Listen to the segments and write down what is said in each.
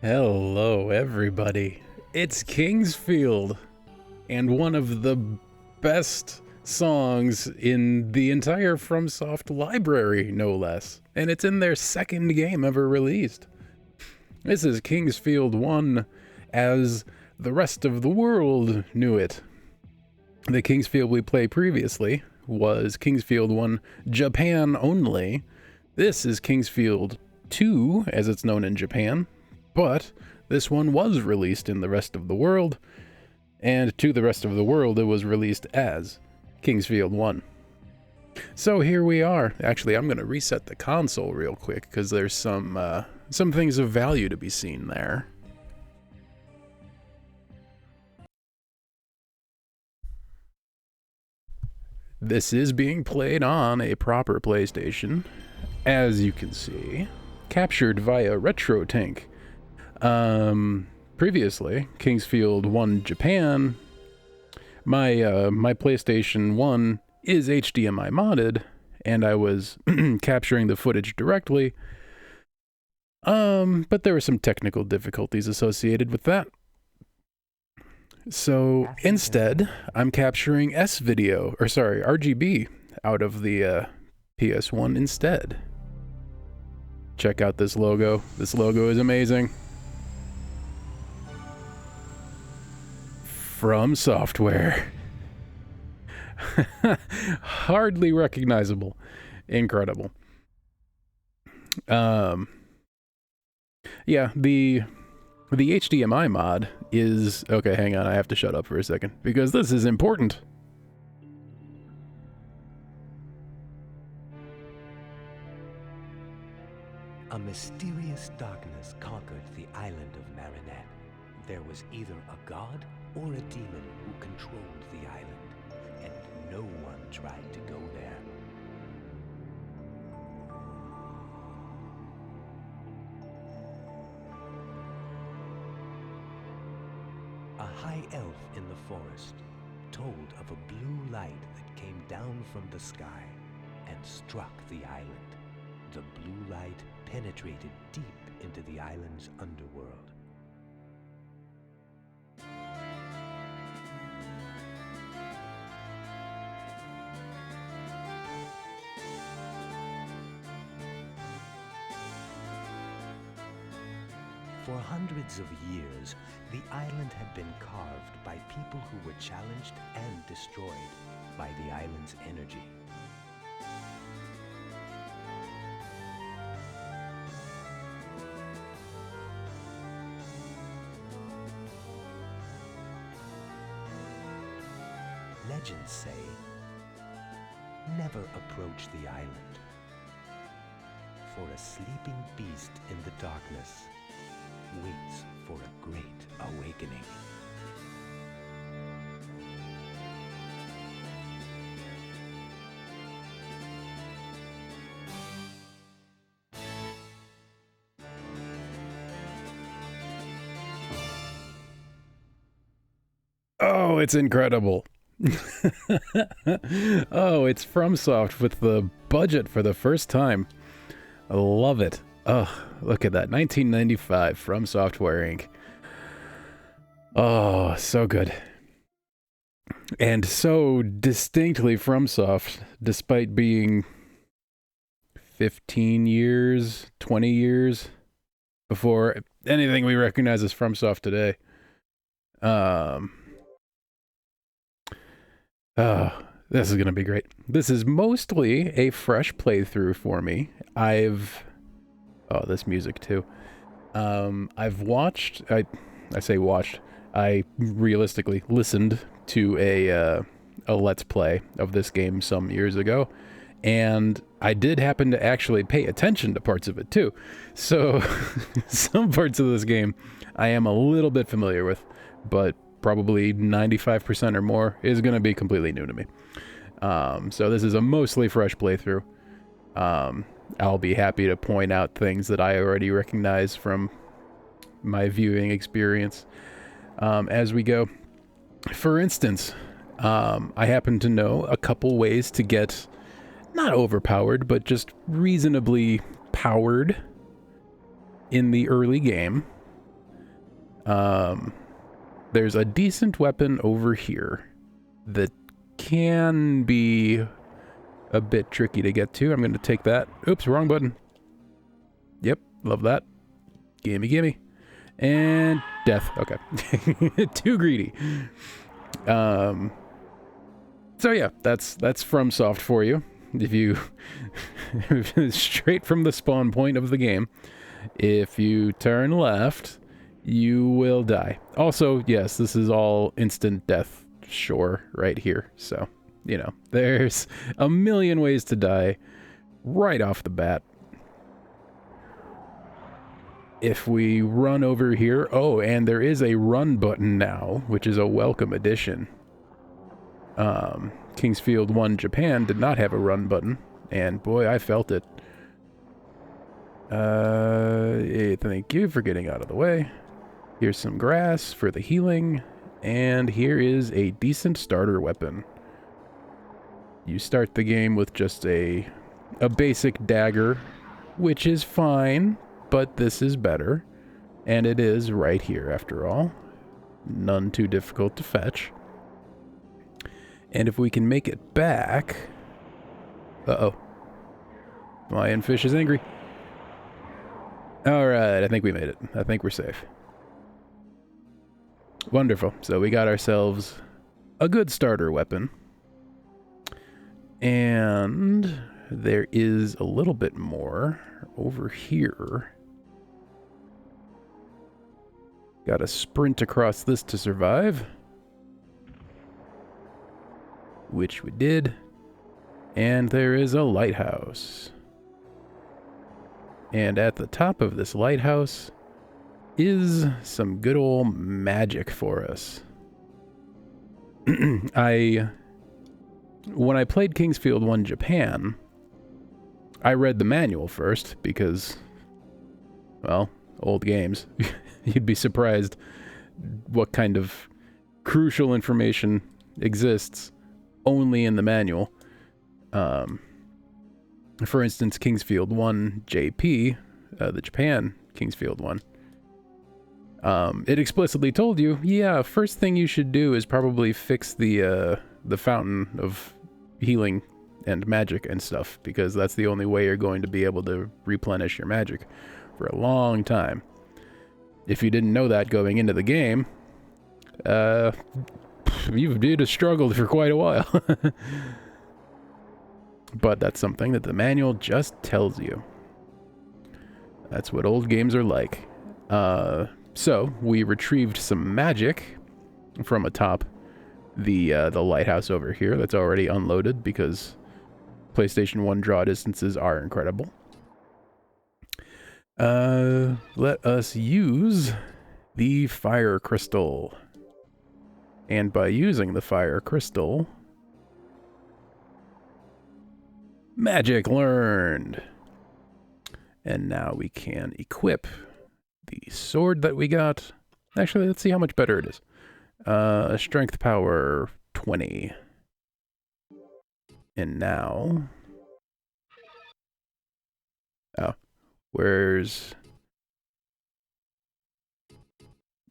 Hello, everybody. It's Kingsfield, and one of the best songs in the entire FromSoft library, no less. And it's in their second game ever released. This is Kingsfield 1 as the rest of the world knew it. The Kingsfield we played previously was Kingsfield 1 Japan only. This is Kingsfield 2, as it's known in Japan. But this one was released in the rest of the world, and to the rest of the world it was released as Kingsfield 1. So here we are. Actually, I'm going to reset the console real quick because there's some things of value to be seen there. This is being played on a proper PlayStation, as you can see, captured via RetroTank. Previously, Kingsfield 1 Japan, my PlayStation 1 is HDMI modded, and I was capturing the footage directly, but there were some technical difficulties associated with that. So instead, I'm capturing RGB out of the PS1 instead. Check out this logo. This logo is amazing. From Software. Hardly recognizable. Incredible. Yeah, the HDMI mod is... Okay, hang on, I have to shut up for a second, because this is important. A mysterious darkness conquered the island of Marinette. There was either a god or a demon who controlled the island, and no one tried to go there. A high elf in the forest told of a blue light that came down from the sky and struck the island. The blue light penetrated deep into the island's underworld. For hundreds of years, the island had been carved by people who were challenged and destroyed by the island's energy. Legends say, never approach the island, for a sleeping beast in the darkness waits for a great awakening. Oh, it's incredible. Oh, it's FromSoft with the budget for the first time. I love it. Oh, look at that. 1995 From Software Inc. Oh, so good. And so distinctly FromSoft, despite being 15 years, 20 years before anything we recognize as FromSoft today. This is going to be great. This is mostly a fresh playthrough for me. Oh, this music too. I've watched, I say watched, I realistically listened to a Let's Play of this game some years ago, and I did happen to actually pay attention to parts of it too. So some parts of this game I am a little bit familiar with, but probably 95% or more is going to be completely new to me. So this is a mostly fresh playthrough. I'll be happy to point out things that I already recognize from my viewing experience as we go. For instance, I happen to know a couple ways to get not overpowered, but just reasonably powered in the early game. There's a decent weapon over here that can be a bit tricky to get to. I'm going to take that. Oops, wrong button. Yep, love that. Gimme, gimme. And death. Okay. Too greedy. So yeah, that's FromSoft for you. If you straight from the spawn point of the game, if you turn left, you will die. Also, yes, this is all instant death shore right here. So, you know, there's a million ways to die right off the bat. If we run over here, oh, and there is a run button now, which is a welcome addition. Kingsfield 1 Japan did not have a run button, and boy, I felt it. Thank you for getting out of the way. Here's some grass for the healing, and here is a decent starter weapon. You start the game with just a basic dagger, which is fine, but this is better. And it is right here, after all. None too difficult to fetch. And if we can make it back... Uh-oh. Lionfish is angry. Alright, I think we made it. I think we're safe. Wonderful. So we got ourselves a good starter weapon. And there is a little bit more over here. Got to sprint across this to survive. Which we did. And there is a lighthouse. And at the top of this lighthouse is some good old magic for us. When I played Kingsfield 1 Japan, I read the manual first because, well, old games. You'd be surprised what kind of crucial information exists only in the manual. For instance, Kingsfield 1 JP, the Japan Kingsfield 1, it explicitly told you, yeah, first thing you should do is probably fix the fountain of healing and magic and stuff, because that's the only way you're going to be able to replenish your magic for a long time. If you didn't know that going into the game, you'd have struggled for quite a while. But that's something that the manual just tells you. That's what old games are like. So we retrieved some magic from atop the lighthouse over here that's already unloaded because PlayStation 1 draw distances are incredible. Let us use the fire crystal. And by using the fire crystal, magic learned. And now we can equip the sword that we got. Actually, let's see how much better it is. Strength power 20. And now... Oh, where's...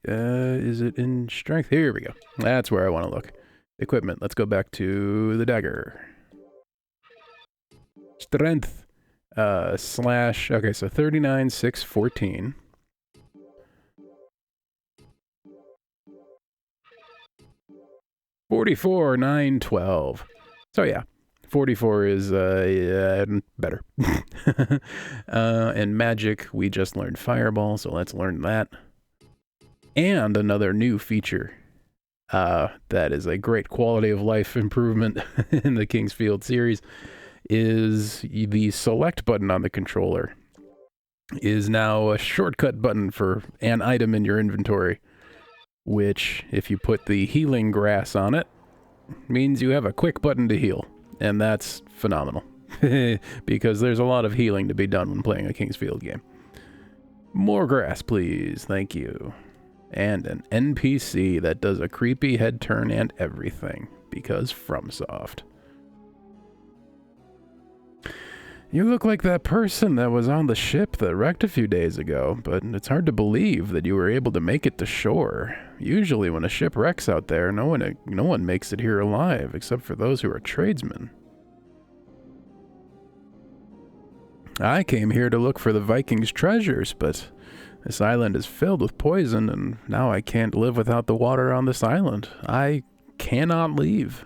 is it in strength? Here we go. That's where I want to look. Equipment. Let's go back to the dagger. Strength. Slash. Okay, so 39, 6, 14. $44, 9, 12. So yeah, 44 is better. And magic, we just learned fireball, so let's learn that. And another new feature that is a great quality of life improvement in the Kingsfield series is the select button on the controller is now a shortcut button for an item in your inventory, which, if you put the healing grass on it, means you have a quick button to heal. And that's phenomenal, because there's a lot of healing to be done when playing a Kingsfield game. More grass, please. Thank you. And an NPC that does a creepy head turn and everything, because FromSoft. You look like that person that was on the ship that wrecked a few days ago, but it's hard to believe that you were able to make it to shore. Usually when a ship wrecks out there, no one makes it here alive, except for those who are tradesmen. I came here to look for the Vikings' treasures, but this island is filled with poison, and now I can't live without the water on this island. I cannot leave.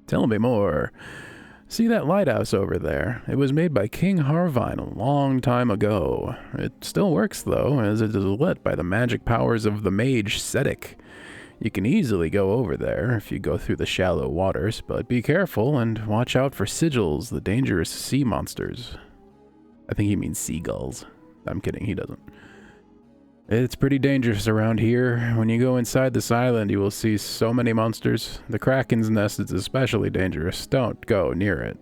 Tell me more. See that lighthouse over there? It was made by King Harvine a long time ago. It still works, though, as it is lit by the magic powers of the mage Sedik. You can easily go over there if you go through the shallow waters, but be careful and watch out for sigils, the dangerous sea monsters. I think he means seagulls. I'm kidding, he doesn't. It's pretty dangerous around here. When you go inside this island, you will see so many monsters. The Kraken's nest is especially dangerous. Don't go near it.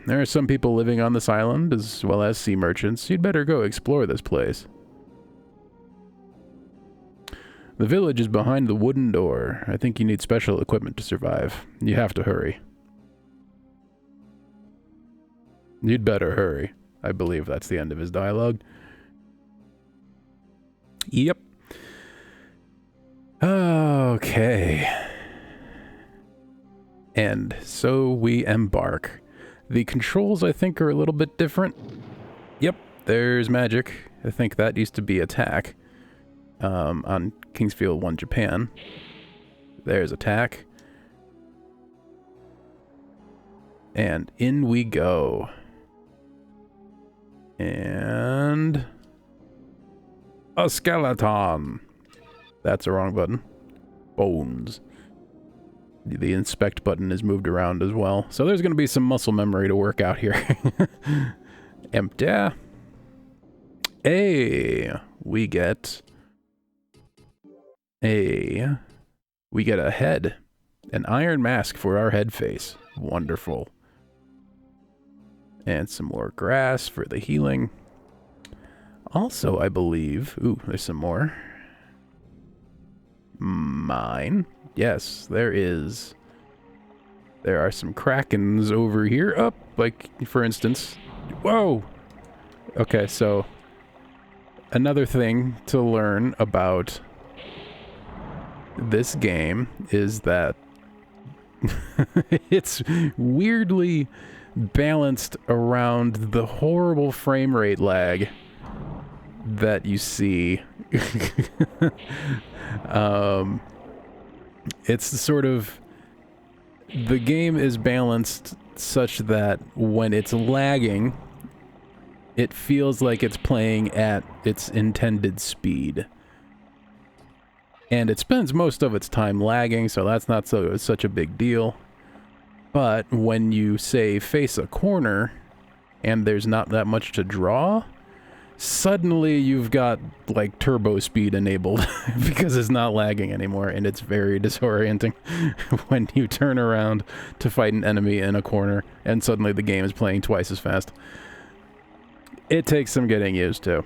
There are some people living on this island, as well as sea merchants. You'd better go explore this place. The village is behind the wooden door. I think you need special equipment to survive. You have to hurry. You'd better hurry. I believe that's the end of his dialogue. Yep. Okay. And so we embark. The controls, I think, are a little bit different. Yep, there's magic. I think that used to be attack. On Kingsfield 1 Japan. There's attack. And in we go. And a skeleton. That's the wrong button. Bones. The inspect button is moved around as well. So there's going to be some muscle memory to work out here. Empty. We get a head. An iron mask for our head face. Wonderful. And some more grass for the healing. Also, I believe... Ooh, there's some more. Mine. Yes, there is. There are some krakens over here. Up, like, for instance. Whoa! Okay, so... Another thing to learn about this game is that it's weirdly balanced around the horrible frame rate lag that you see. It's sort of... The game is balanced such that when it's lagging, it feels like it's playing at its intended speed. And it spends most of its time lagging, so that's not such a big deal. But when you, say, face a corner, and there's not that much to draw, suddenly you've got, like, turbo speed enabled, because it's not lagging anymore, and it's very disorienting when you turn around to fight an enemy in a corner, and suddenly the game is playing twice as fast. It takes some getting used to.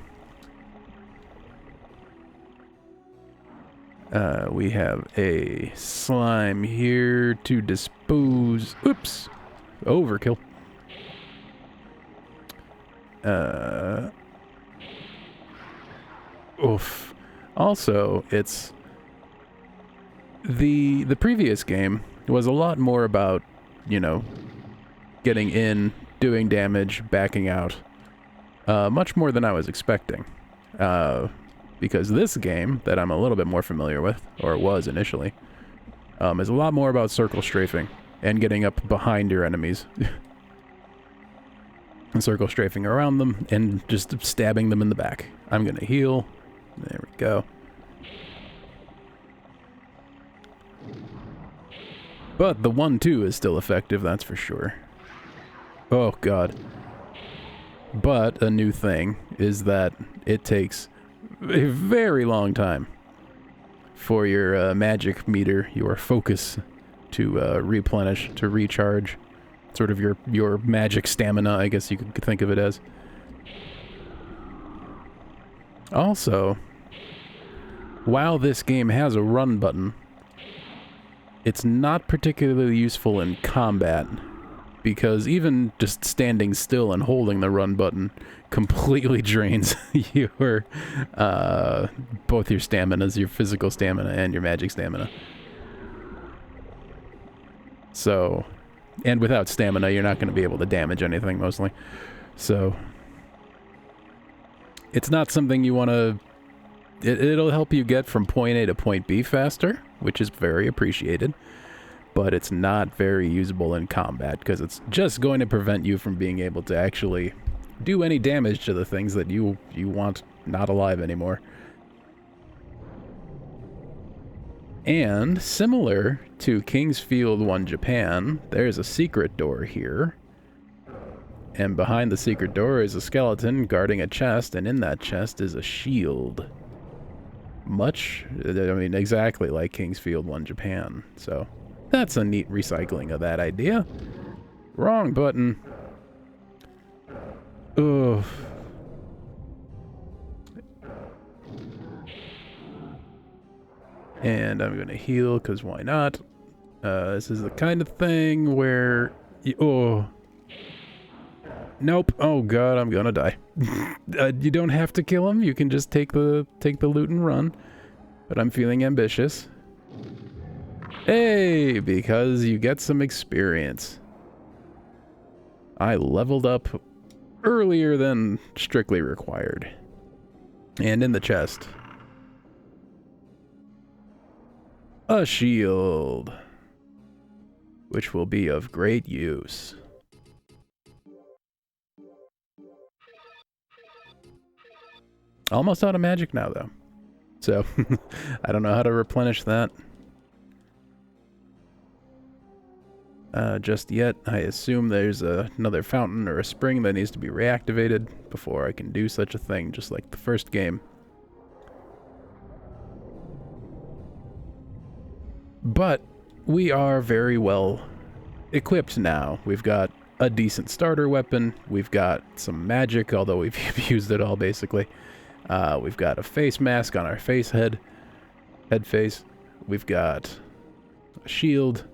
We have a slime here to dispose. Oops! Overkill. Oof. Also, it's... The previous game was a lot more about, you know, getting in, doing damage, backing out. Much more than I was expecting. Because this game, that I'm a little bit more familiar with, or was initially, is a lot more about circle strafing and getting up behind your enemies. And circle strafing around them and just stabbing them in the back. I'm gonna heal. There we go. But the 1-2 is still effective, that's for sure. Oh god. But a new thing is that it takes a very long time for your magic meter, your focus, to replenish, to recharge. Sort of your magic stamina, I guess you could think of it as. Also, while this game has a run button, It's not particularly useful in combat, because even just standing still and holding the run button completely drains your, both your staminas, your physical stamina and your magic stamina. So, and without stamina, you're not going to be able to damage anything, mostly. So, it's not something you want to... It'll help you get from point A to point B faster, which is very appreciated, but it's not very usable in combat, because it's just going to prevent you from being able to actually do any damage to the things that you want not alive anymore. And similar to King's Field 1 Japan, there's a secret door here. And behind the secret door is a skeleton guarding a chest, and in that chest is a shield. Exactly like King's Field 1 Japan. So, that's a neat recycling of that idea. Wrong button. Ugh. And I'm gonna heal, because why not? This is the kind of thing where... Nope. Oh god, I'm gonna die. You don't have to kill him. You can just take the loot and run. But I'm feeling ambitious. Hey, because you get some experience. I leveled up earlier than strictly required. And in the chest, a shield, which will be of great use. Almost out of magic now, though. So, I don't know how to replenish that just yet. I assume there's another fountain or a spring that needs to be reactivated before I can do such a thing, just like the first game. But we are very well equipped now. We've got a decent starter weapon. We've got some magic, although we've used it all, basically. We've got a face mask on our head face. We've got a shield.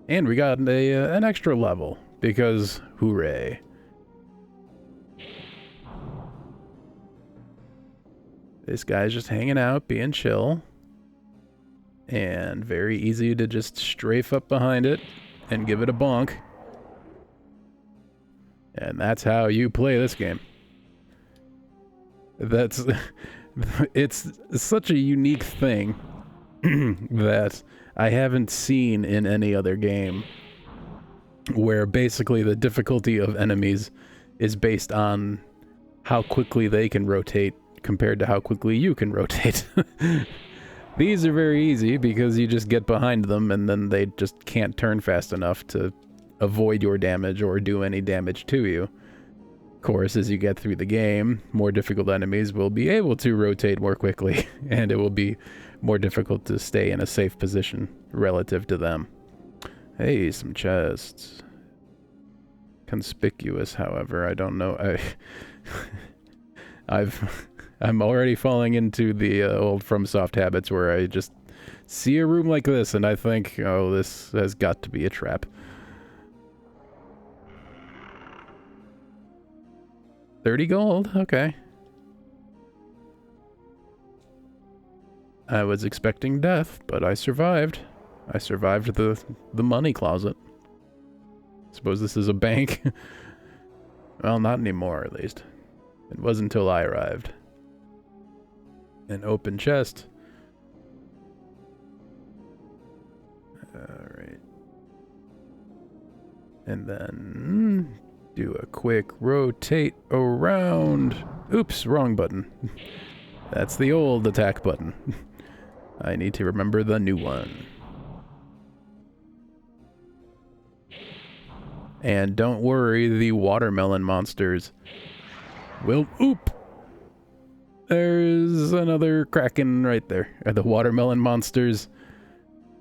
And we got an extra level, because hooray. This guy's just hanging out, being chill. And very easy to just strafe up behind it and give it a bonk. And that's how you play this game. It's such a unique thing that I haven't seen in any other game, where basically the difficulty of enemies is based on how quickly they can rotate compared to how quickly you can rotate. These are very easy because you just get behind them and then they just can't turn fast enough to avoid your damage or do any damage to you. Of course, as you get through the game, more difficult enemies will be able to rotate more quickly, and it will be more difficult to stay in a safe position relative to them. Hey, some chests. Conspicuous, however, I don't know. I'm already falling into the old FromSoft habits where I just see a room like this and I think, oh, this has got to be a trap. $30 gold, okay. I was expecting death, but I survived. I survived the money closet. Suppose this is a bank. Well, not anymore, at least. It wasn't until I arrived. An open chest. Alright. And then do a quick rotate around. Oops, wrong button. That's the old attack button. I need to remember the new one. And don't worry, the watermelon monsters will... Oop! There's another kraken right there. The watermelon monsters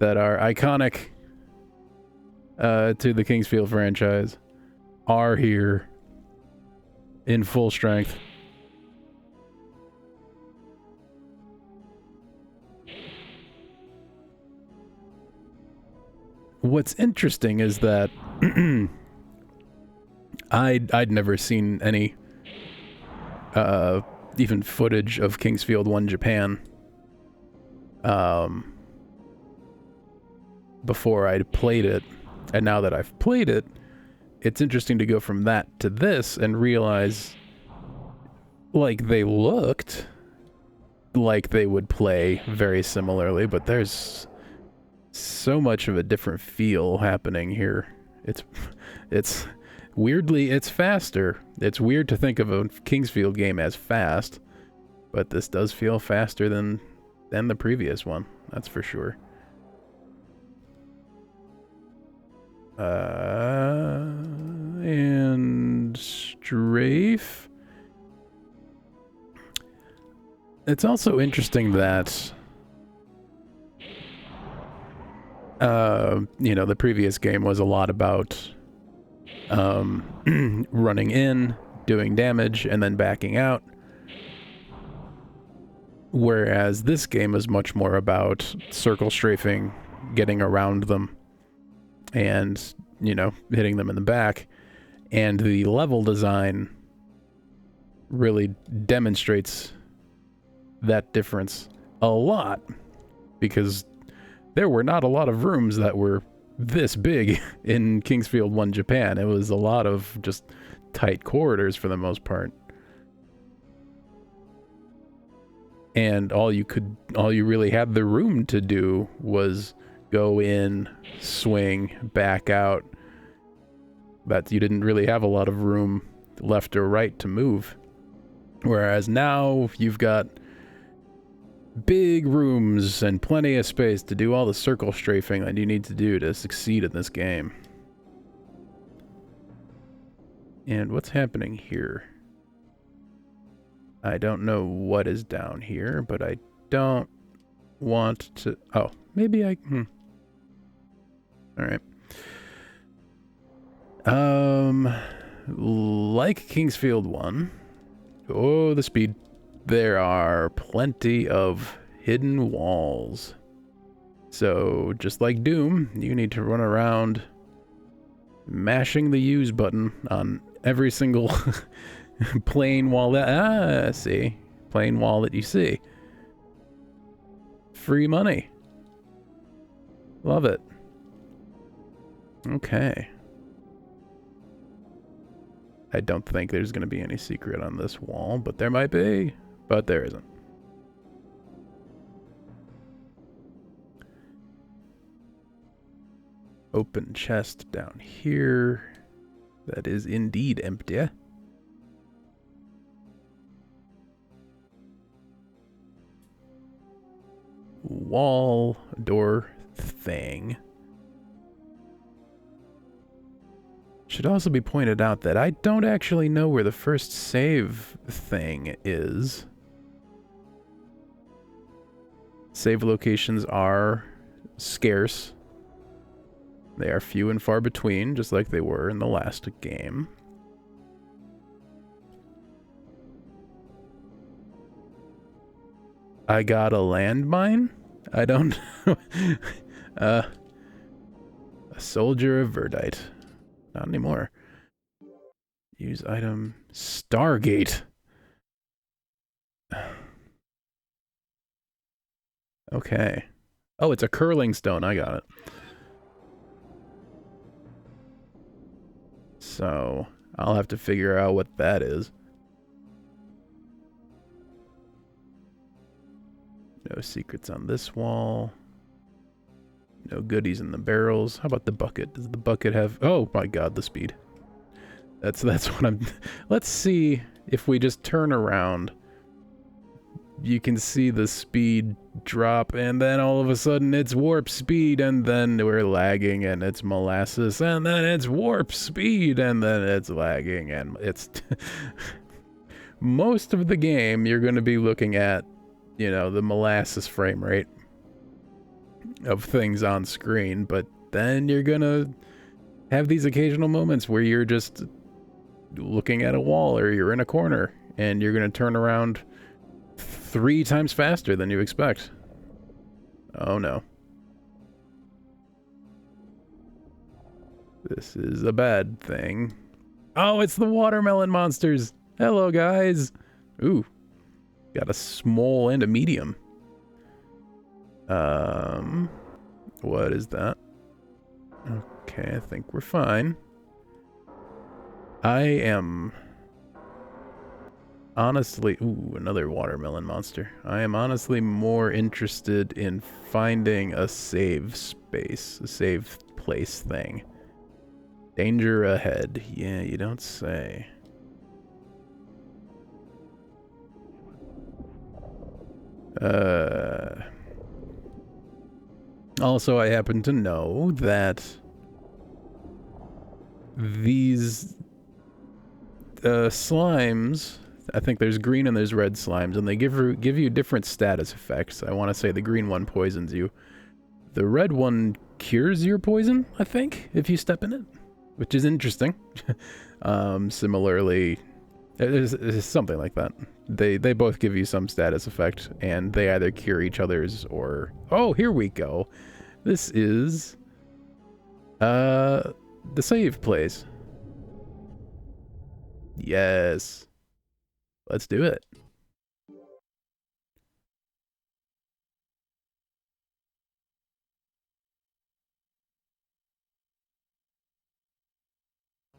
that are iconic to the King's Field franchise are here in full strength. what's interesting is that I'd never seen any even footage of Kingsfield 1 Japan before I'd played it, and now that I've played it, it's interesting to go from that to this and realize, like, they looked like they would play very similarly, but there's so much of a different feel happening here. It's weirdly, it's faster. It's weird to think of a Kingsfield game as fast, but this does feel faster than the previous one. That's for sure. And strafe. It's also interesting that you know, the previous game was a lot about running in, doing damage, and then backing out. Whereas this game is much more about circle strafing, getting around them, and, you know, hitting them in the back. And the level design really demonstrates that difference a lot, because there were not a lot of rooms that were this big in Kingsfield 1 Japan. It was a lot of just tight corridors for the most part. And all you really had the room to do was go in, swing, back out. But you didn't really have a lot of room left or right to move. Whereas now you've got big rooms and plenty of space to do all the circle strafing that you need to do to succeed in this game. And what's happening here? I don't know what is down here, but I don't want to... Oh, maybe I... Alright. Like Kingsfield 1. Oh, the speed. There are plenty of hidden walls. So, just like Doom, you need to run around mashing the use button on every single plain wall that... see. Plain wall that you see. Free money. Love it. Okay. I don't think there's going to be any secret on this wall, but there might be. But there isn't. Open chest down here. That is indeed empty. Wall, door, thing. Should also be pointed out that I don't actually know where the first save thing is. Save locations are scarce. They are few and far between, just like they were in the last game. I got a landmine? I don't know. A soldier of Verdite. Not anymore. Use item. Stargate. Okay. Oh, it's a curling stone. I got it. So, I'll have to figure out what that is. No secrets on this wall. No goodies in the barrels. How about the bucket? Does the bucket have... Oh my god, the speed. That's what I'm... Let's see if we just turn around. You can see the speed drop, and then all of a sudden it's warp speed, and then we're lagging, and it's molasses, and then it's warp speed, and then it's lagging, and it's... Most of the game, you're going to be looking at, you know, the molasses frame rate of things on screen, but then you're gonna have these occasional moments where you're just looking at a wall or you're in a corner and you're gonna turn around 3 times faster than you expect. Oh no. This is a bad thing. Oh, it's the watermelon monsters. Hello, guys. Ooh, got a small and a medium. What is that? Okay, I think we're fine. I am honestly... Ooh, another watermelon monster. I am honestly more interested in finding a save space, a save place thing. Danger ahead. Yeah, you don't say. Also, I happen to know that these slimes, I think there's green and there's red slimes, and they give you different status effects. I want to say the green one poisons you. The red one cures your poison, I think, if you step in it, which is interesting. Similarly, it's something like that. They both give you some status effect, and they either cure each other's or... Oh, here we go. This is the save place. Yes. Let's do it.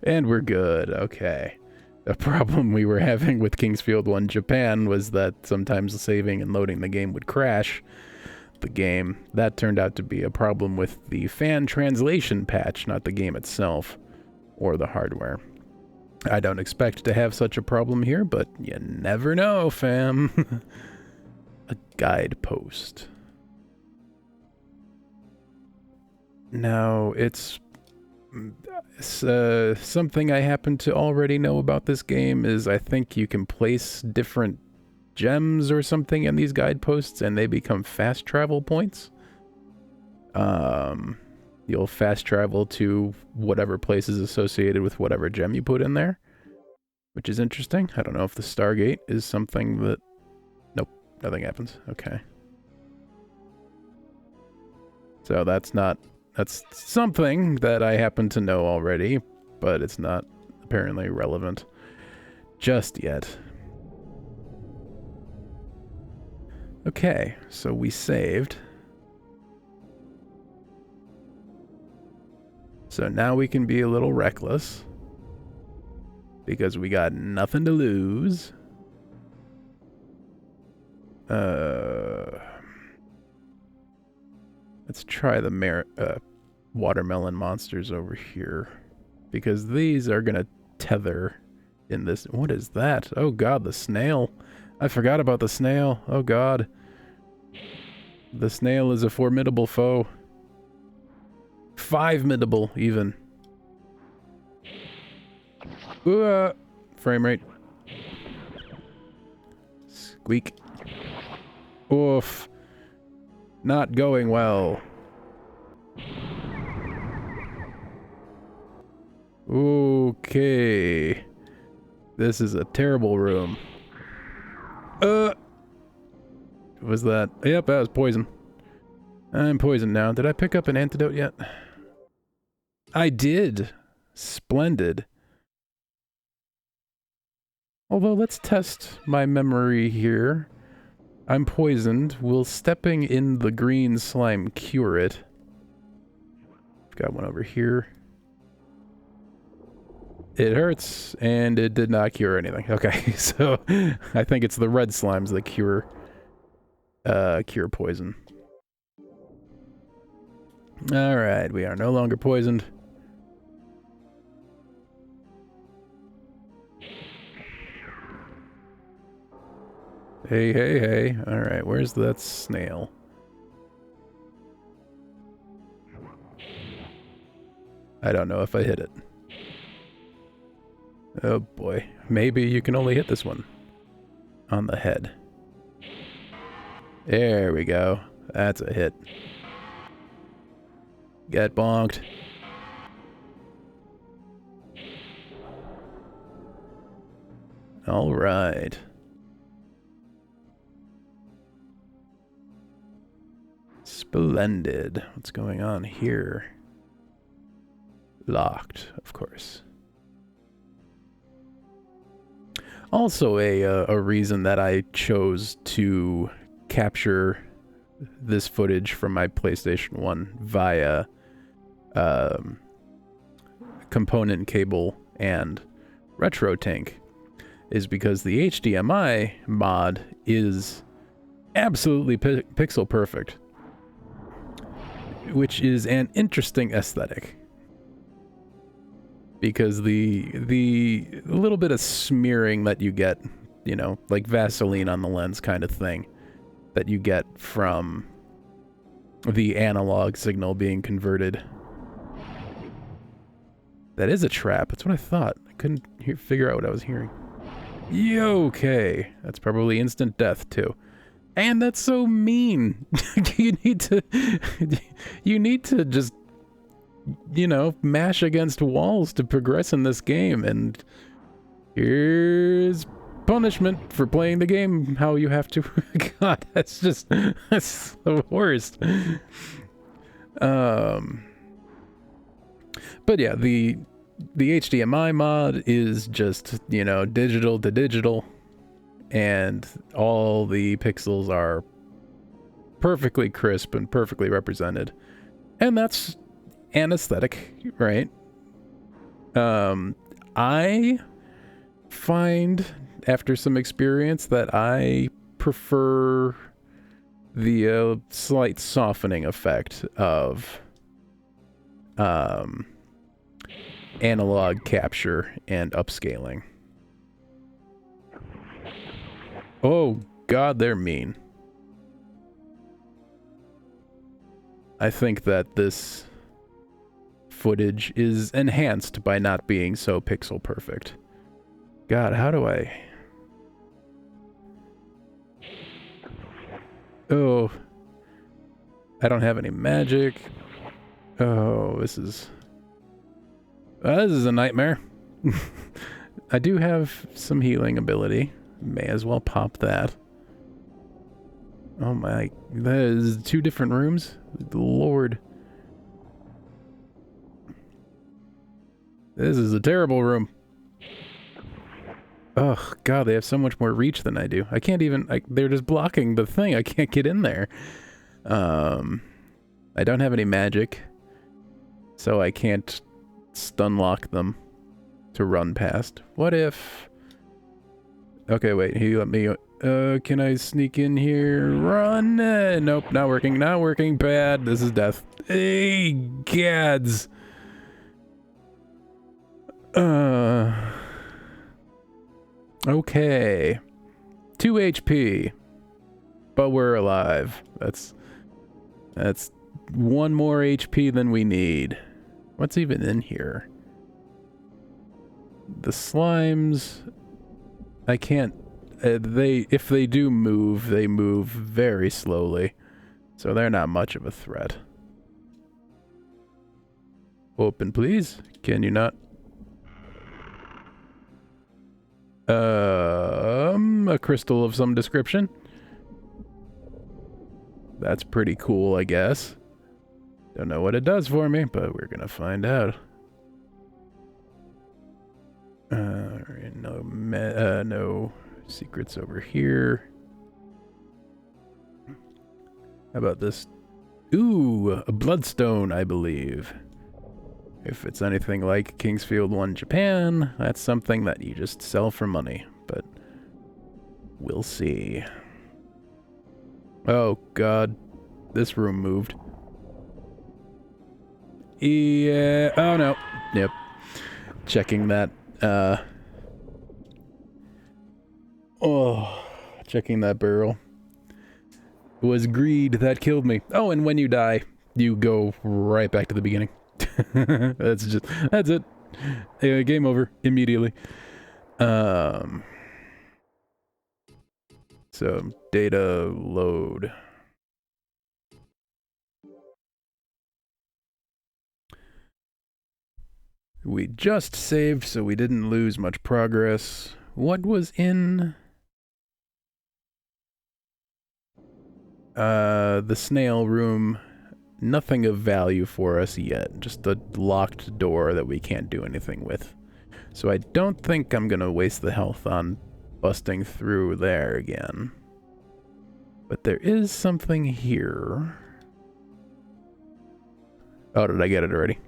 And we're good. Okay. A problem we were having with Kingsfield 1 Japan was that sometimes saving and loading the game would crash the game. That turned out to be a problem with the fan translation patch, not the game itself or the hardware. I don't expect to have such a problem here, but you never know, fam. A guidepost. Now, it's something I happen to already know about this game is I think you can place different gems or something in these guideposts and they become fast travel points. You'll fast travel to whatever place is associated with whatever gem you put in there, which is interesting. I don't know if the Stargate is something that... Nope, nothing happens. Okay. So that's something that I happen to know already, but it's not apparently relevant just yet. Okay, so we saved. So now we can be a little reckless because we got nothing to lose. Let's try the watermelon monsters over here because these are gonna tether in this. What is that? Oh god, the snail. I forgot about the snail. Oh god. The snail is a formidable foe. Five-midable, even. Frame rate. Squeak. Oof. Not going well. Okay. This is a terrible room. Was that? Yep, that was poison. I'm poisoned now. Did I pick up an antidote yet? I did. Splendid. Although, let's test my memory here. I'm poisoned. Will stepping in the green slime cure it? I've got one over here. It hurts, and it did not cure anything. Okay, so I think it's the red slimes that cure poison. Alright, we are no longer poisoned. Hey, hey, hey. Alright, where's that snail? I don't know if I hit it. Oh boy. Maybe you can only hit this one. On the head. There we go. That's a hit. Get bonked. Alright. Splendid. What's going on here? Locked, of course. Also a reason that I chose to capture this footage from my PlayStation 1 via component cable and RetroTink is because the HDMI mod is absolutely pixel perfect, which is an interesting aesthetic. Because the little bit of smearing that you get, you know, like Vaseline on the lens kind of thing, that you get from the analog signal being converted. That is a trap. That's what I thought. I couldn't figure out what I was hearing. Okay. That's probably instant death, too. And that's so mean. You need to just, you know, mash against walls to progress in this game, and here's punishment for playing the game how you have to. God, that's the worst. But yeah, the HDMI mod is just, you know, digital to digital, and all the pixels are perfectly crisp and perfectly represented. And that's an aesthetic, right? I find, after some experience, that I prefer the slight softening effect of analog capture and upscaling. Oh God, they're mean. I think that this footage is enhanced by not being so pixel perfect. God, how do I... Oh. I don't have any magic. Oh, this is a nightmare. I do have some healing ability. May as well pop that. Oh my, that is 2 different rooms? Lord. This is a terrible room. Oh God, they have so much more reach than I do. I can't even, they're just blocking the thing. I can't get in there. I don't have any magic, so I can't stun lock them to run past. What if... Okay, wait, he let me... can I sneak in here? Run! Nope, not working, not working. Bad. This is death. Hey, gads! Okay. 2 HP. But we're alive. That's 1 more HP than we need. What's even in here? The slimes... I can't... if they do move, they move very slowly. So they're not much of a threat. Open, please. Can you not? A crystal of some description. That's pretty cool, I guess. Don't know what it does for me, but we're gonna find out. No secrets over here. How about this? Ooh, a bloodstone, I believe. If it's anything like Kingsfield 1 Japan, that's something that you just sell for money, but we'll see. Oh God, this room moved. Yeah, oh no, yep. Checking that, checking that barrel. It was greed that killed me. Oh, and when you die, you go right back to the beginning. That's it. Game over immediately. So data load. We just saved, so we didn't lose much progress. What was in the snail room nothing of value for us yet. Just a locked door that we can't do anything with. So I don't think I'm gonna waste the health on busting through there again. But there is something here. Oh, did I get it already?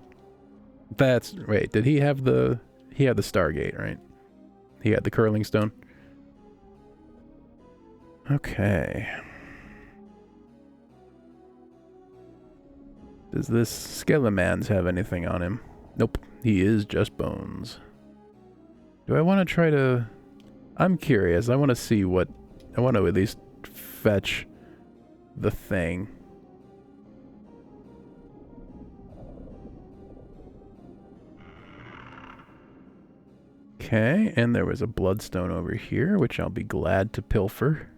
That's... Wait, did he have the... He had the Stargate, right? He had the curling stone. Okay. Does this Skelemans have anything on him? Nope. He is just bones. Do I want to try to... I'm curious. I want to see what... I want to at least fetch the thing. Okay, and there was a bloodstone over here, which I'll be glad to pilfer.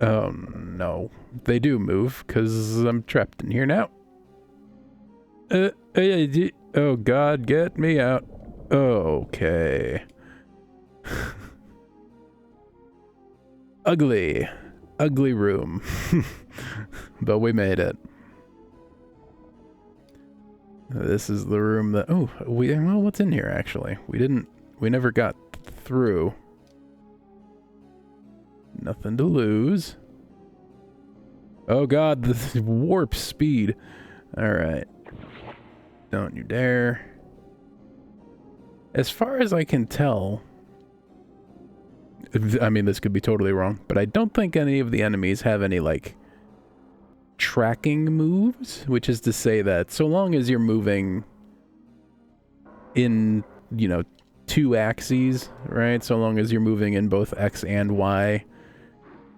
Oh, no. They do move, because I'm trapped in here now. Oh, God, get me out. Okay. Ugly. Ugly room. But we made it. This is the room that... Oh, well, what's in here, actually? We never got through. Nothing to lose. Oh, God, the warp speed. Alright. Don't you dare. As far as I can tell... I mean, this could be totally wrong, but I don't think any of the enemies have any, like... tracking moves, which is to say that so long as you're moving in, you know, 2 axes, right? So long as you're moving in both X and Y,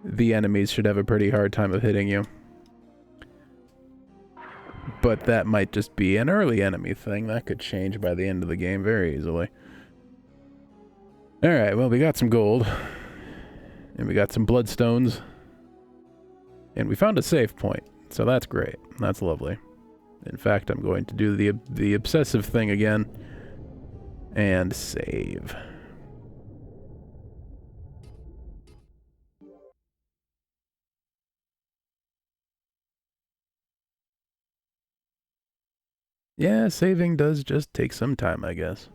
the enemies should have a pretty hard time of hitting you. But that might just be an early enemy thing. That could change by the end of the game very easily. Alright, well, we got some gold. And we got some bloodstones. And we found a save point. So that's great. That's lovely. In fact, I'm going to do the obsessive thing again. And save. Yeah, saving does just take some time, I guess.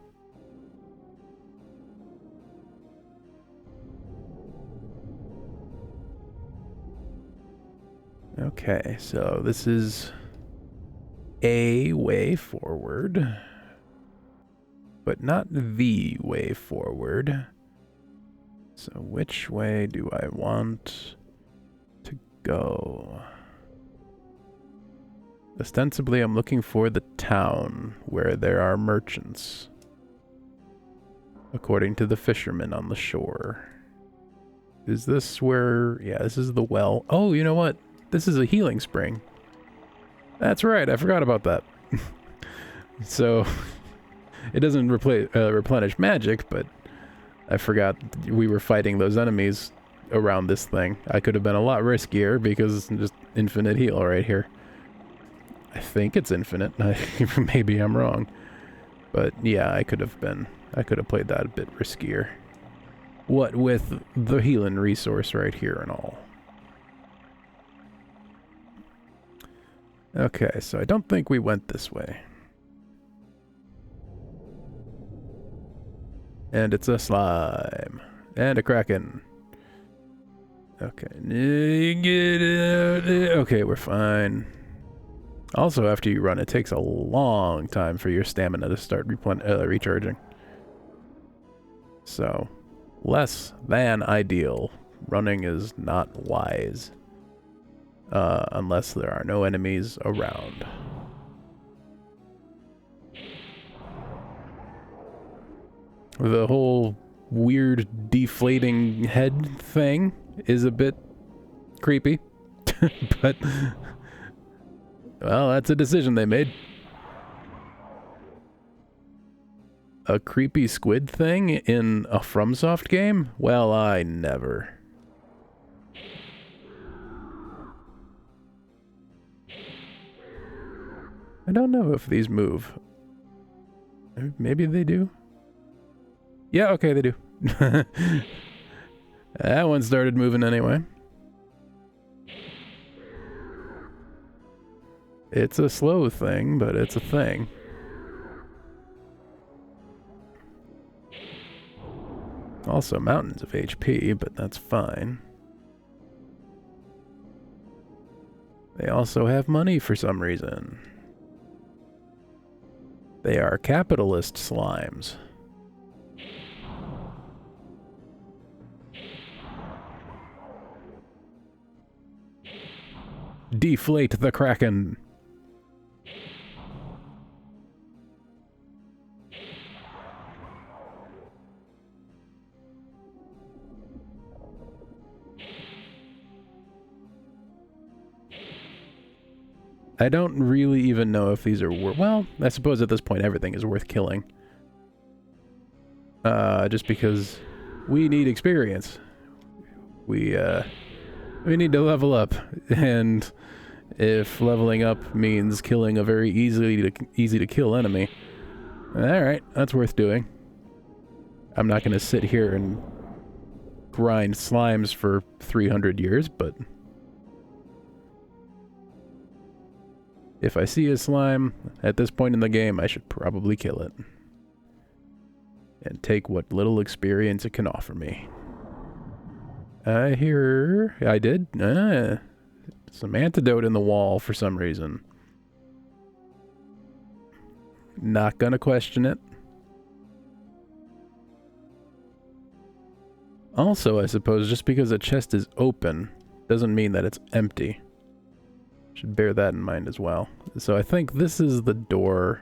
Okay, so this is a way forward, but not the way forward. So which way do I want to go? Ostensibly, I'm looking for the town where there are merchants, according to the fishermen on the shore. Is this where... Yeah, this is the well. Oh, you know what? This is a healing spring. That's right, I forgot about that. So, it doesn't replenish magic, but I forgot we were fighting those enemies around this thing. I could have been a lot riskier because just infinite heal right here. I think it's infinite. Maybe I'm wrong. But yeah, I could have played that a bit riskier. What with the healing resource right here and all. Okay, so I don't think we went this way. And it's a slime. And a kraken. Okay. Get out. Okay, we're fine. Also, after you run, it takes a long time for your stamina to start recharging. So, less than ideal. Running is not wise. Unless there are no enemies around. The whole weird deflating head thing is a bit creepy. But, well, that's a decision they made. A creepy squid thing in a FromSoft game? Well, I never. I don't know if these move. Maybe they do? Yeah, okay, they do. That one started moving anyway. It's a slow thing, but it's a thing. Also mountains of HP, but that's fine. They also have money for some reason. They are capitalist slimes. Deflate the Kraken. I don't really even know if these are well, I suppose at this point everything is worth killing. Just because we need experience. We need to level up, and if leveling up means killing a very easy to kill enemy, alright, that's worth doing. I'm not gonna sit here and grind slimes for 300 years, but if I see a slime at this point in the game, I should probably kill it. And take what little experience it can offer me. I did? Some antidote in the wall for some reason. Not gonna question it. Also, I suppose, just because a chest is open doesn't mean that it's empty. Should bear that in mind as well. So I think this is the door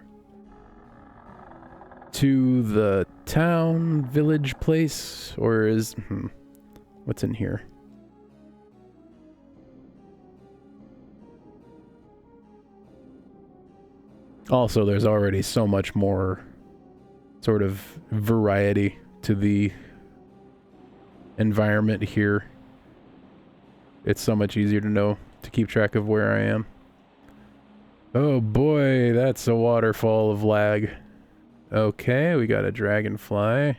to the town, village place, or is... what's in here? Also, there's already so much more sort of variety to the environment here. It's so much easier to know, to keep track of where I am. Oh boy, that's a waterfall of lag. Okay, we got a dragonfly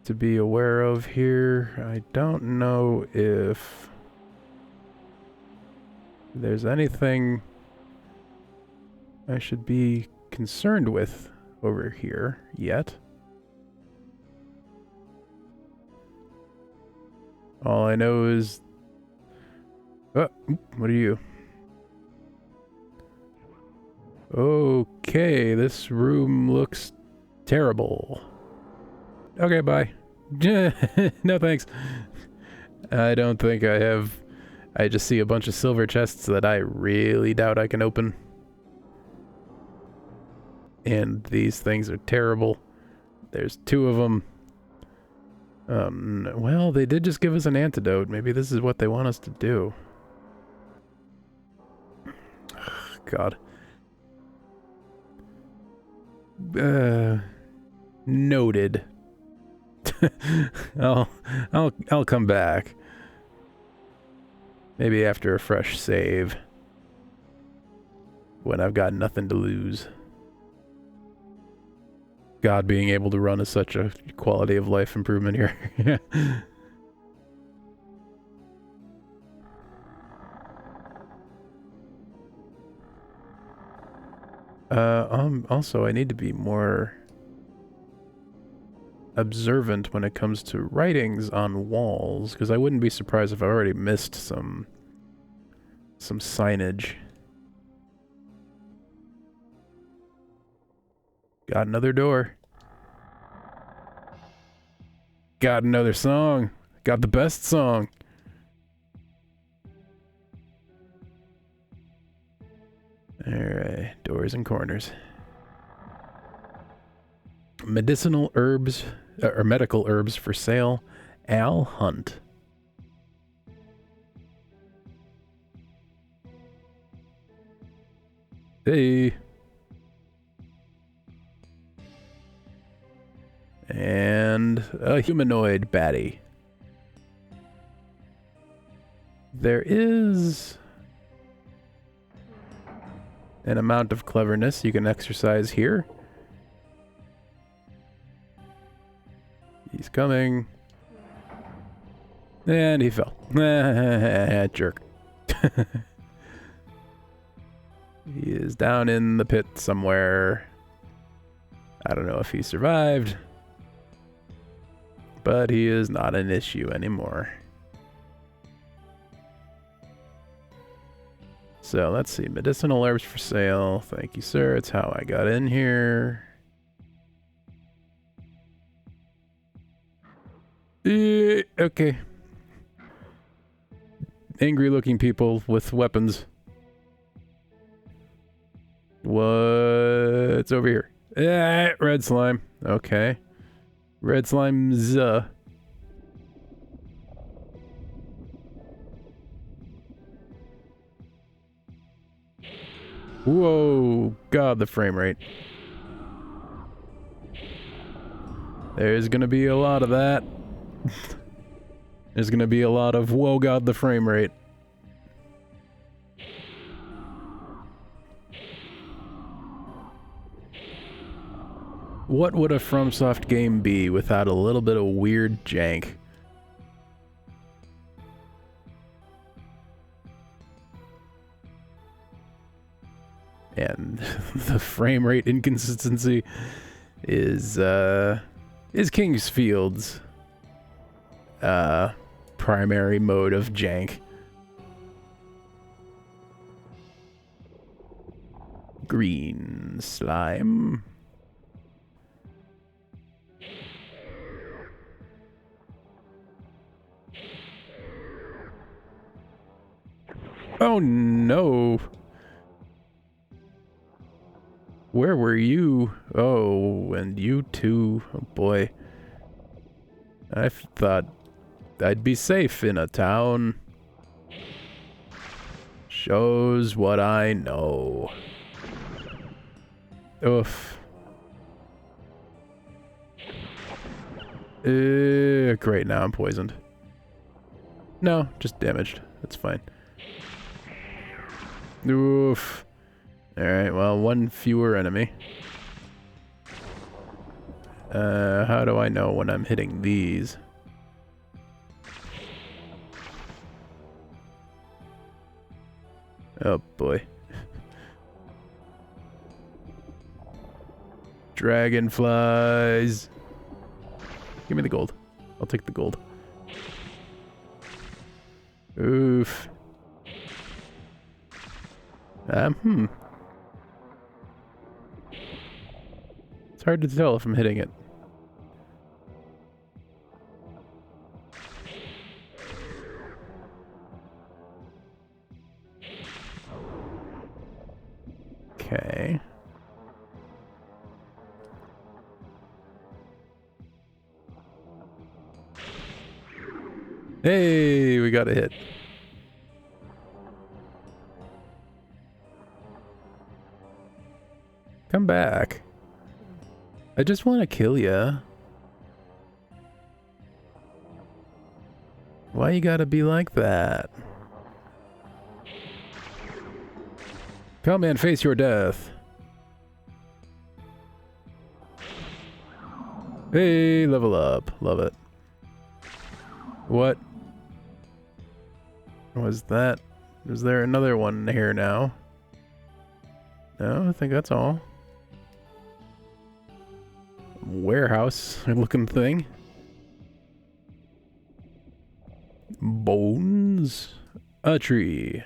to be aware of here. I don't know if there's anything I should be concerned with over here yet. All I know is... oh, what are you? Okay, this room looks terrible. Okay, bye. No thanks. I don't think I have... I just see a bunch of silver chests that I really doubt I can open. And these things are terrible. There's 2 of them. Well, they did just give us an antidote. Maybe this is what they want us to do. God. Noted. I'll come back. Maybe after a fresh save. When I've got nothing to lose. God, being able to run is such a quality of life improvement here. Also, I need to be more observant when it comes to writings on walls, because I wouldn't be surprised if I already missed some signage. Got another door. Got another song. Got the best song. Alright, doors and corners. Medicinal herbs, or medical herbs for sale. Al Hunt. Hey. And a humanoid baddie. There is an amount of cleverness you can exercise here. He's coming. And he fell. Jerk. He is down in the pit somewhere. I don't know if he survived, but he is not an issue anymore. So let's see, medicinal herbs for sale. Thank you, sir. It's how I got in here. Okay. Angry looking people with weapons. What's over here? Red slime. Okay. Red slime's Whoa, God, the frame rate. There's gonna be a lot of that. There's gonna be a lot of, whoa, God, the frame rate. What would a FromSoft game be without a little bit of weird jank? And the frame rate inconsistency is Kingsfield's primary mode of jank. Green slime. Oh no. Where were you? Oh, and you too. Oh boy. I thought I'd be safe in a town. Shows what I know. Oof. Great, now I'm poisoned. No, just damaged. That's fine. Oof. Alright, well, one fewer enemy. How do I know when I'm hitting these? Oh boy. Dragonflies. Give me the gold. I'll take the gold. Oof. It's hard to tell if I'm hitting it. Okay. Hey, we got a hit. Come back. I just want to kill ya. Why you gotta be like that? Come and face your death. Hey, level up. Love it. What was that? Is there another one here now? No, I think that's all. Warehouse looking thing. Bones. A tree.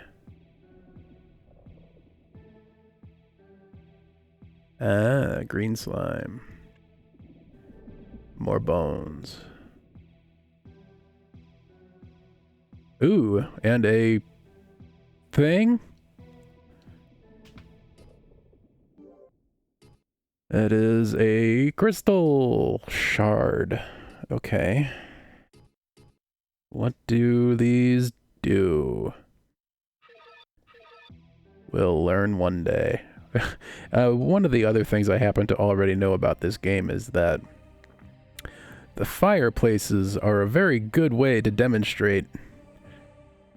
Ah, green slime. More bones. Ooh, and a thing? It is a crystal shard. Okay. What do these do? We'll learn one day. One of the other things I happen to already know about this game is that the fireplaces are a very good way to demonstrate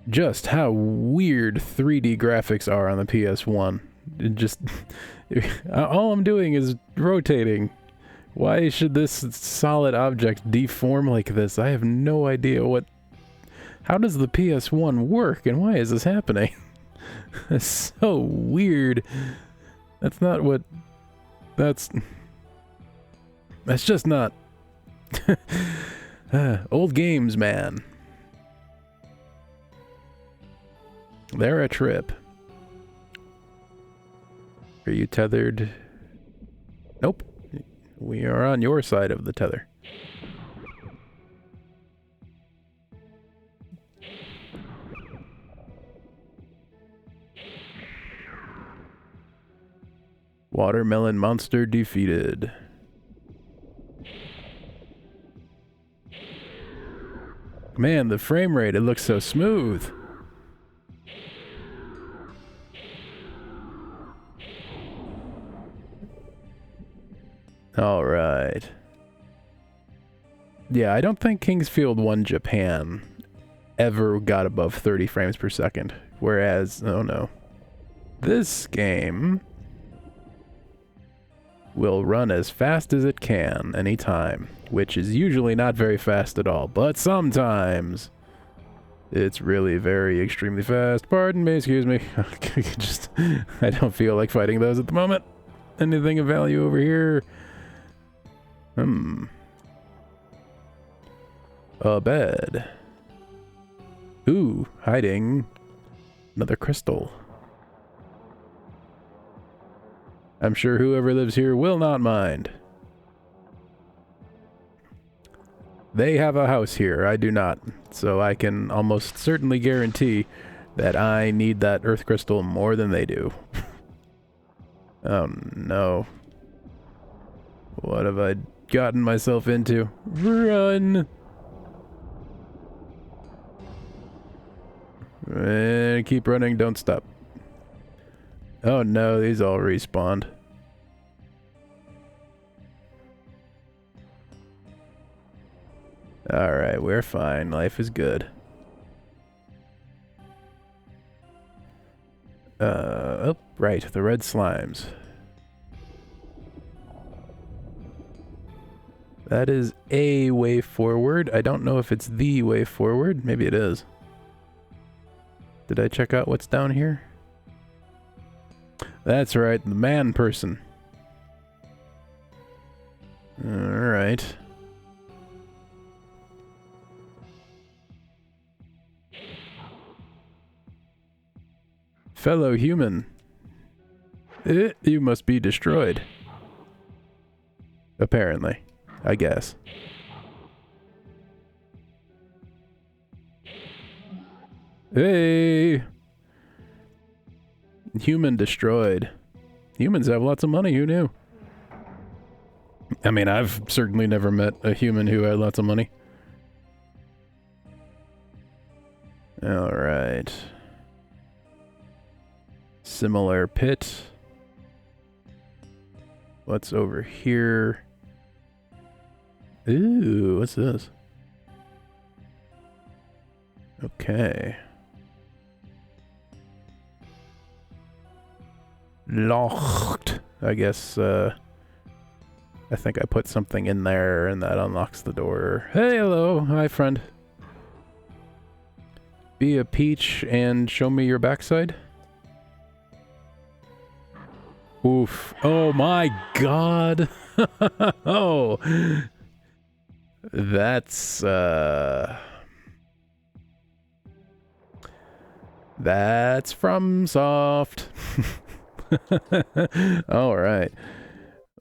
just how weird 3D graphics are on the PS1. It just... all I'm doing is rotating. Why should this solid object deform like this? I have no idea what... How does the PS1 work, and why is this happening? That's so weird. That's not what... That's just not... old games, man. They're a trip. Are you tethered? Nope. We are on your side of the tether. Watermelon monster defeated. Man, the frame rate, it looks so smooth. All right. Yeah, I don't think Kingsfield 1 Japan ever got above 30 frames per second. Whereas, oh no. This game will run as fast as it can anytime, which is usually not very fast at all, but sometimes it's really very extremely fast. Pardon me, excuse me. Just, I don't feel like fighting those at the moment. Anything of value over here? A bed. Ooh, hiding another crystal. I'm sure whoever lives here will not mind. They have a house here, I do not. So I can almost certainly guarantee that I need that earth crystal more than they do. Oh no. What have I gotten myself into? Run! Keep running, don't stop. Oh no, these all respawned. Alright, we're fine. Life is good. Oh, right, the red slimes. That is a way forward. I don't know if it's the way forward. Maybe it is. Did I check out what's down here? That's right, the man person. Alright. Fellow human. You must be destroyed. Apparently. I guess. Hey! Human destroyed. Humans have lots of money, who knew? I mean, I've certainly never met a human who had lots of money. Alright. Similar pit. What's over here? Ooh, what's this? Okay. Locked. I guess, I think I put something in there and that unlocks the door. Hey, hello. Hi, friend. Be a peach and show me your backside? Oof. Oh my god. Oh. That's from Soft. All right.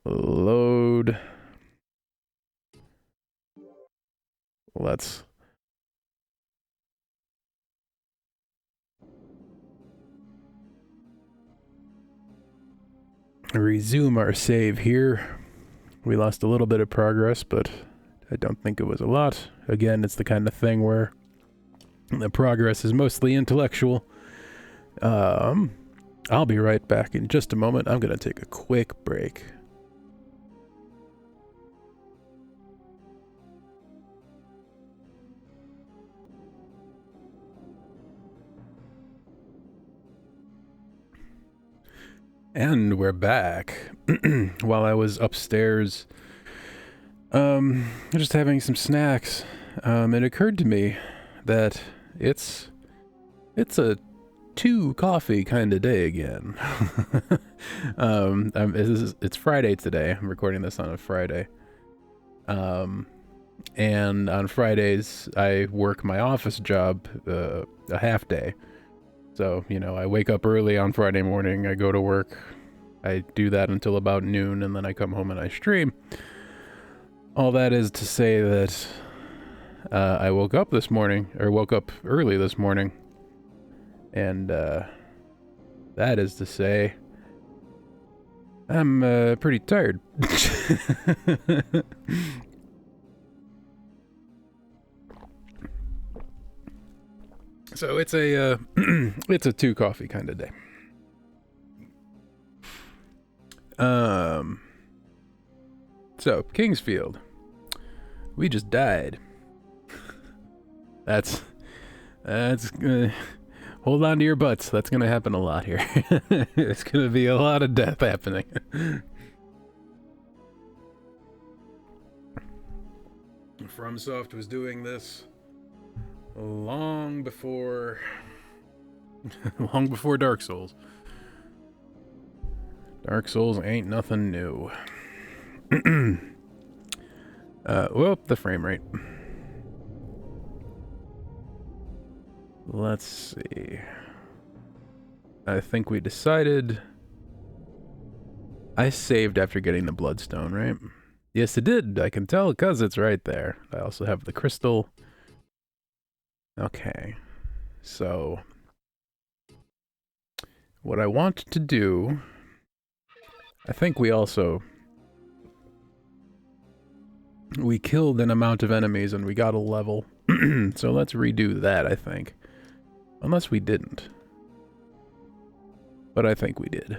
Load. Let's resume our save here. We lost a little bit of progress, but I don't think it was a lot. Again, it's the kind of thing where the progress is mostly intellectual. I'll be right back in just a moment. I'm going to take a quick break. And we're back. While I was upstairs, just having some snacks, it occurred to me that it's a 2 coffee kind of day again. It's Friday today. I'm recording this on a Friday. And on Fridays, I work my office job a half day. So, you know, I wake up early on Friday morning, I go to work, I do that until about noon, and then I come home and I stream. All that is to say that I woke up early this morning, and that is to say I'm pretty tired. So it's a it's a 2 coffee kind of day. So Kingsfield, we just died. That's hold on to your butts. That's gonna happen a lot here. It's gonna be a lot of death happening. FromSoft was doing this long before Dark Souls. Dark Souls ain't nothing new. Well, the frame rate. Let's see. I think we decided I saved after getting the bloodstone, right? Yes, it did. I can tell because it's right there. I also have the crystal. Okay, so what I want to do, I think we killed an amount of enemies and we got a level. So let's redo that, I think. Unless we didn't. But I think we did.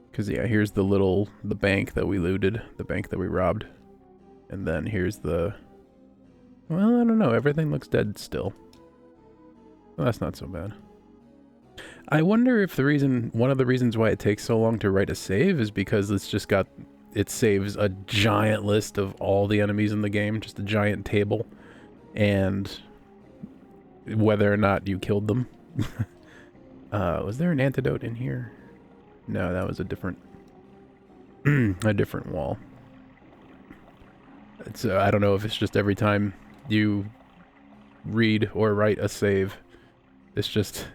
Because, yeah, here's the bank that we looted, the bank that we robbed. And then here's the... Well, I don't know. Everything looks dead still. Well, that's not so bad. I wonder if one of the reasons why it takes so long to write a save is because it saves a giant list of all the enemies in the game, just a giant table, and whether or not you killed them. Was there an antidote in here? No, that was a different wall. So I don't know if it's just every time you read or write a save, it's just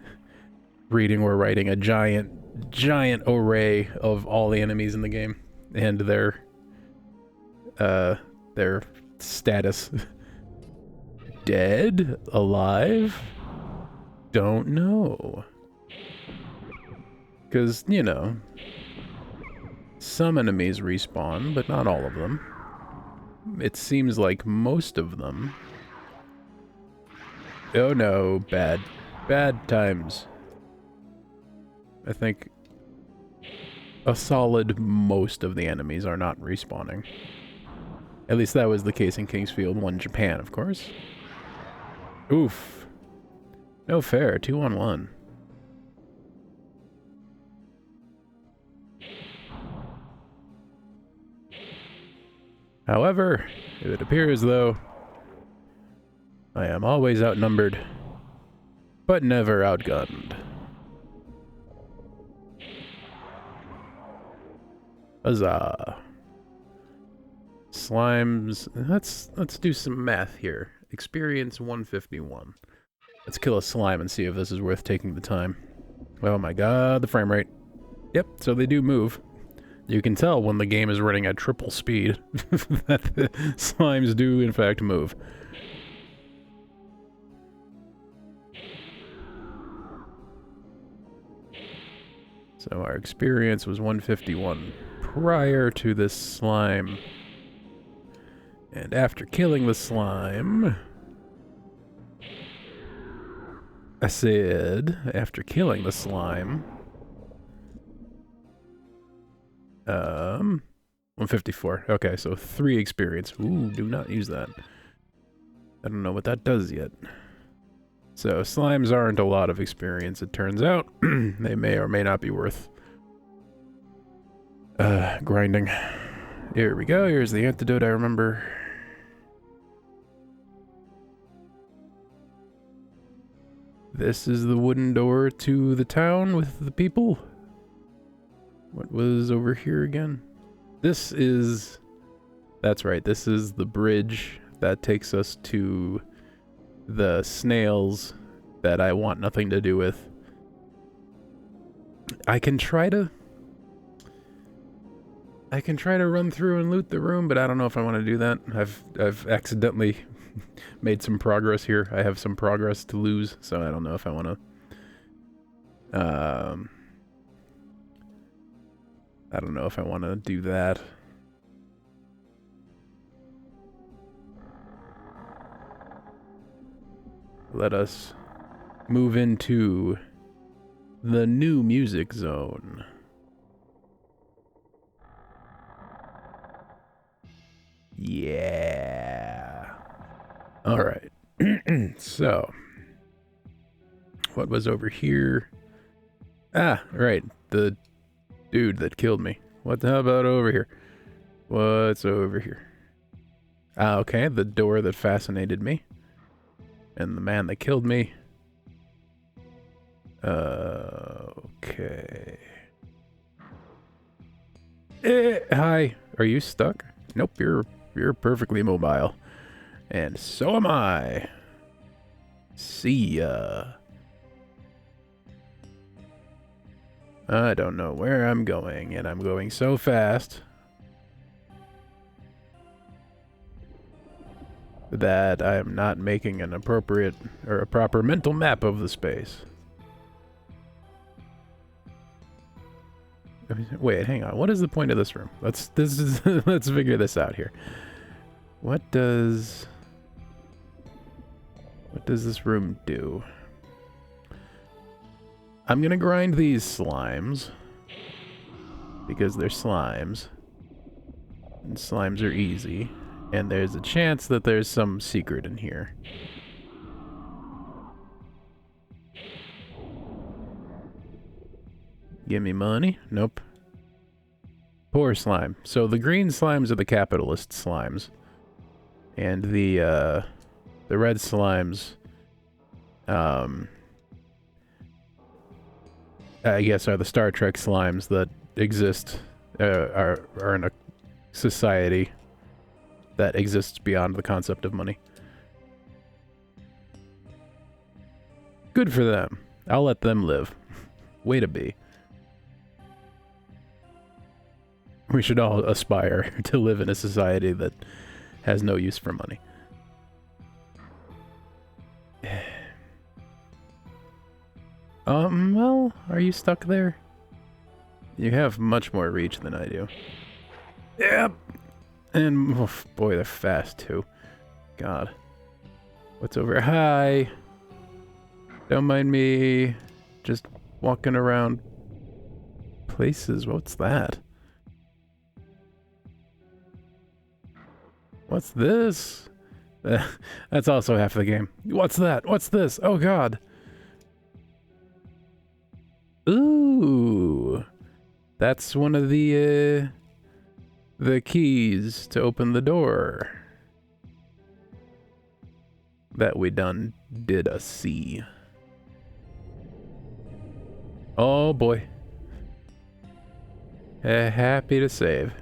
reading or writing a giant array of all the enemies in the game and their status. Dead? Alive? Don't know. Because, you know, some enemies respawn, but not all of them. It seems like most of them. Oh no, bad times. I think a solid most of the enemies are not respawning. At least that was the case in Kingsfield 1 Japan, of course. Oof. No fair, 2-on-1. However, it appears though I am always outnumbered, but never outgunned. Huzzah. Slimes. Let's do some math here. Experience 151. Let's kill a slime and see if this is worth taking the time. Oh my god, the frame rate. Yep, so they do move. You can tell when the game is running at triple speed that the slimes do in fact move. So our experience was 151 prior to this slime. And after killing the slime... I said, after killing the slime... 154. Okay, so 3 experience. Ooh, do not use that. I don't know what that does yet. So, slimes aren't a lot of experience, it turns out. They may or may not be worth grinding. Here we go, here's the antidote I remember. This is the wooden door to the town with the people. What was over here again? This is... That's right, this is the bridge that takes us to the snails that I want nothing to do with. I can try to run through and loot the room, but I don't know if I want to do that. I've accidentally made some progress here. I have some progress to lose, so I don't know if I want to... I don't know if I want to do that. Let us move into the new music zone. Yeah. All right. So, what was over here? Ah, right. The dude that killed me. What the hell about over here? What's over here? Ah, okay. The door that fascinated me. And the man that killed me. Okay. Hi. Are you stuck? Nope, you're perfectly mobile. And so am I. See ya. I don't know where I'm going, and I'm going so fast that I am not making an appropriate or a proper mental map of the space. Wait, hang on. What is the point of this room? Let's figure this out here. What does this room do? I'm gonna grind these slimes because they're slimes, and slimes are easy, and there's a chance that there's some secret in here. Give me money? Nope. Poor slime. So the green slimes are the capitalist slimes, and the red slimes, I guess, are the Star Trek slimes that exist, are in a society that exists beyond the concept of money. Good for them. I'll let them live. Way to be. We should all aspire to live in a society that has no use for money. Well, are you stuck there? You have much more reach than I do. Yep. And, oh, boy, they're fast, too. God. What's over? Hi. Don't mind me just walking around places. What's that? What's this? That's also half the game. What's that? What's this? Oh, God. Ooh. That's one of the keys to open the door that we did a see. Oh boy. Happy to save.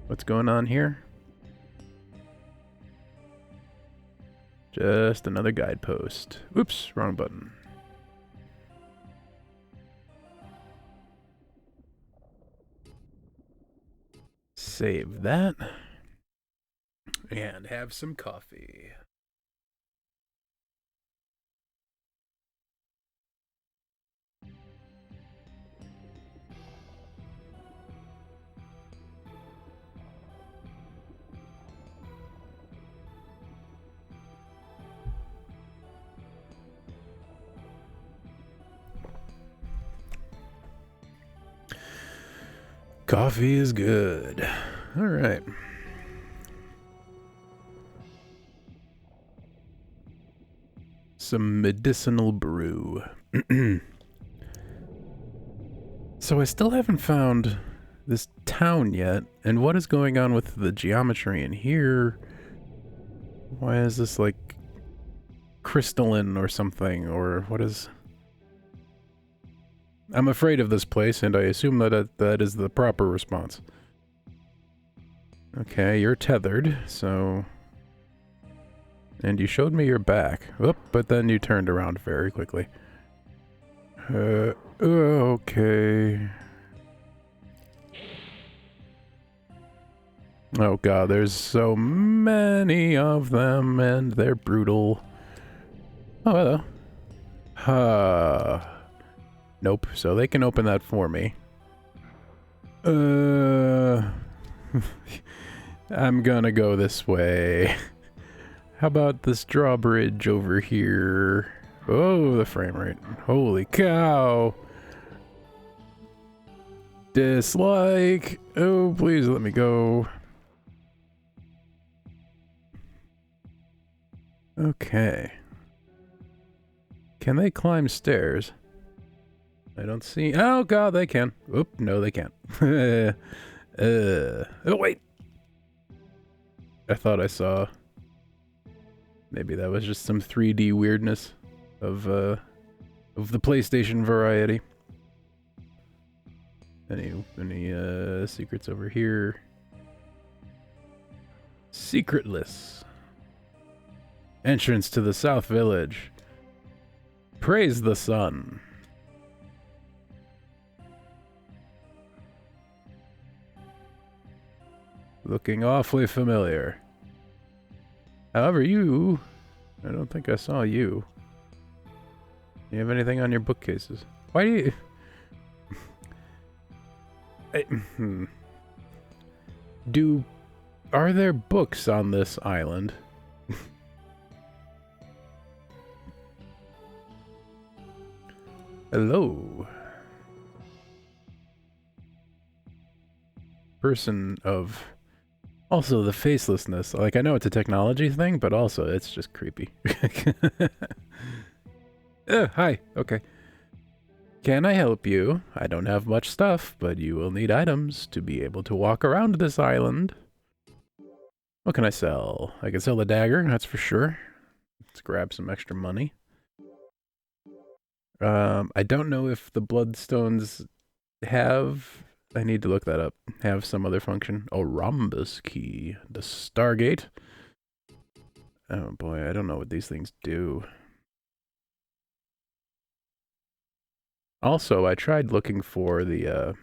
What's going on here? Just another guidepost. Oops, wrong button. Save that. And have some coffee. Coffee is good. All right. Some medicinal brew. So I still haven't found this town yet, and what is going on with the geometry in here? Why is this like crystalline or something, or what is... I'm afraid of this place, and I assume that is the proper response. Okay, you're tethered, so... And you showed me your back. Oop, but then you turned around very quickly. Okay. Oh god, there's so many of them, and they're brutal. Oh, hello. Nope, so they can open that for me. I'm gonna go this way. How about this drawbridge over here? Oh, the frame rate. Holy cow! Dislike! Oh, please let me go. Okay. Can they climb stairs? I don't see... Oh god, they can. Oop, no they can't. Oh wait! I thought I saw... Maybe that was just some 3D weirdness of the PlayStation variety. Any secrets over here? Secretless. Entrance to the South Village. Praise the sun. Looking awfully familiar. However, I don't think I saw you. Do you have anything on your bookcases? Why do you... Are there books on this island? Hello. Person of... Also, the facelessness. Like, I know it's a technology thing, but also, it's just creepy. Hi. Okay. Can I help you? I don't have much stuff, but you will need items to be able to walk around this island. What can I sell? I can sell a dagger, that's for sure. Let's grab some extra money. I don't know if the bloodstones have... I need to look that up. Have some other function. Oh, rhombus key. The Stargate. Oh boy, I don't know what these things do. Also, I tried looking for the,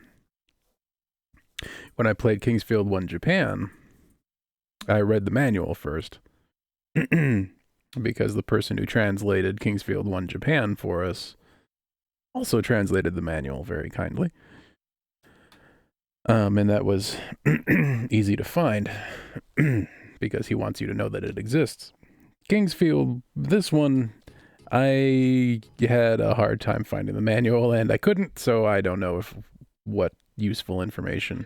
when I played Kingsfield 1 Japan, I read the manual first. Because the person who translated Kingsfield 1 Japan for us also translated the manual very kindly. And that was easy to find because he wants you to know that it exists. Kingsfield, this one, I had a hard time finding the manual and I couldn't, so I don't know what useful information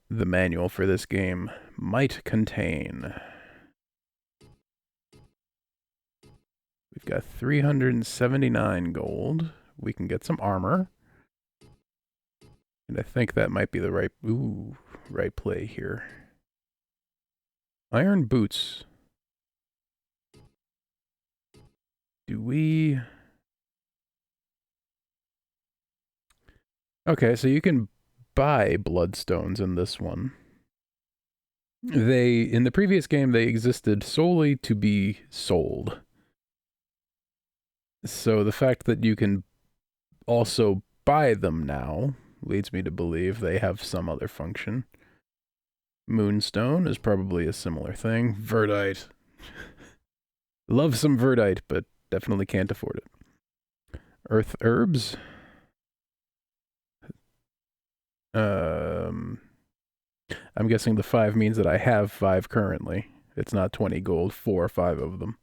the manual for this game might contain. We've got 379 gold. We can get some armor. And I think that might be the right play here. Iron boots. Do we... Okay, so you can buy bloodstones in this one. In the previous game, they existed solely to be sold. So the fact that you can also buy them now leads me to believe they have some other function. Moonstone is probably a similar thing. Verdite. Love some verdite, but definitely can't afford it. Earth herbs. I'm guessing the 5 means that I have 5 currently. It's not 20 gold, 4 or 5 of them.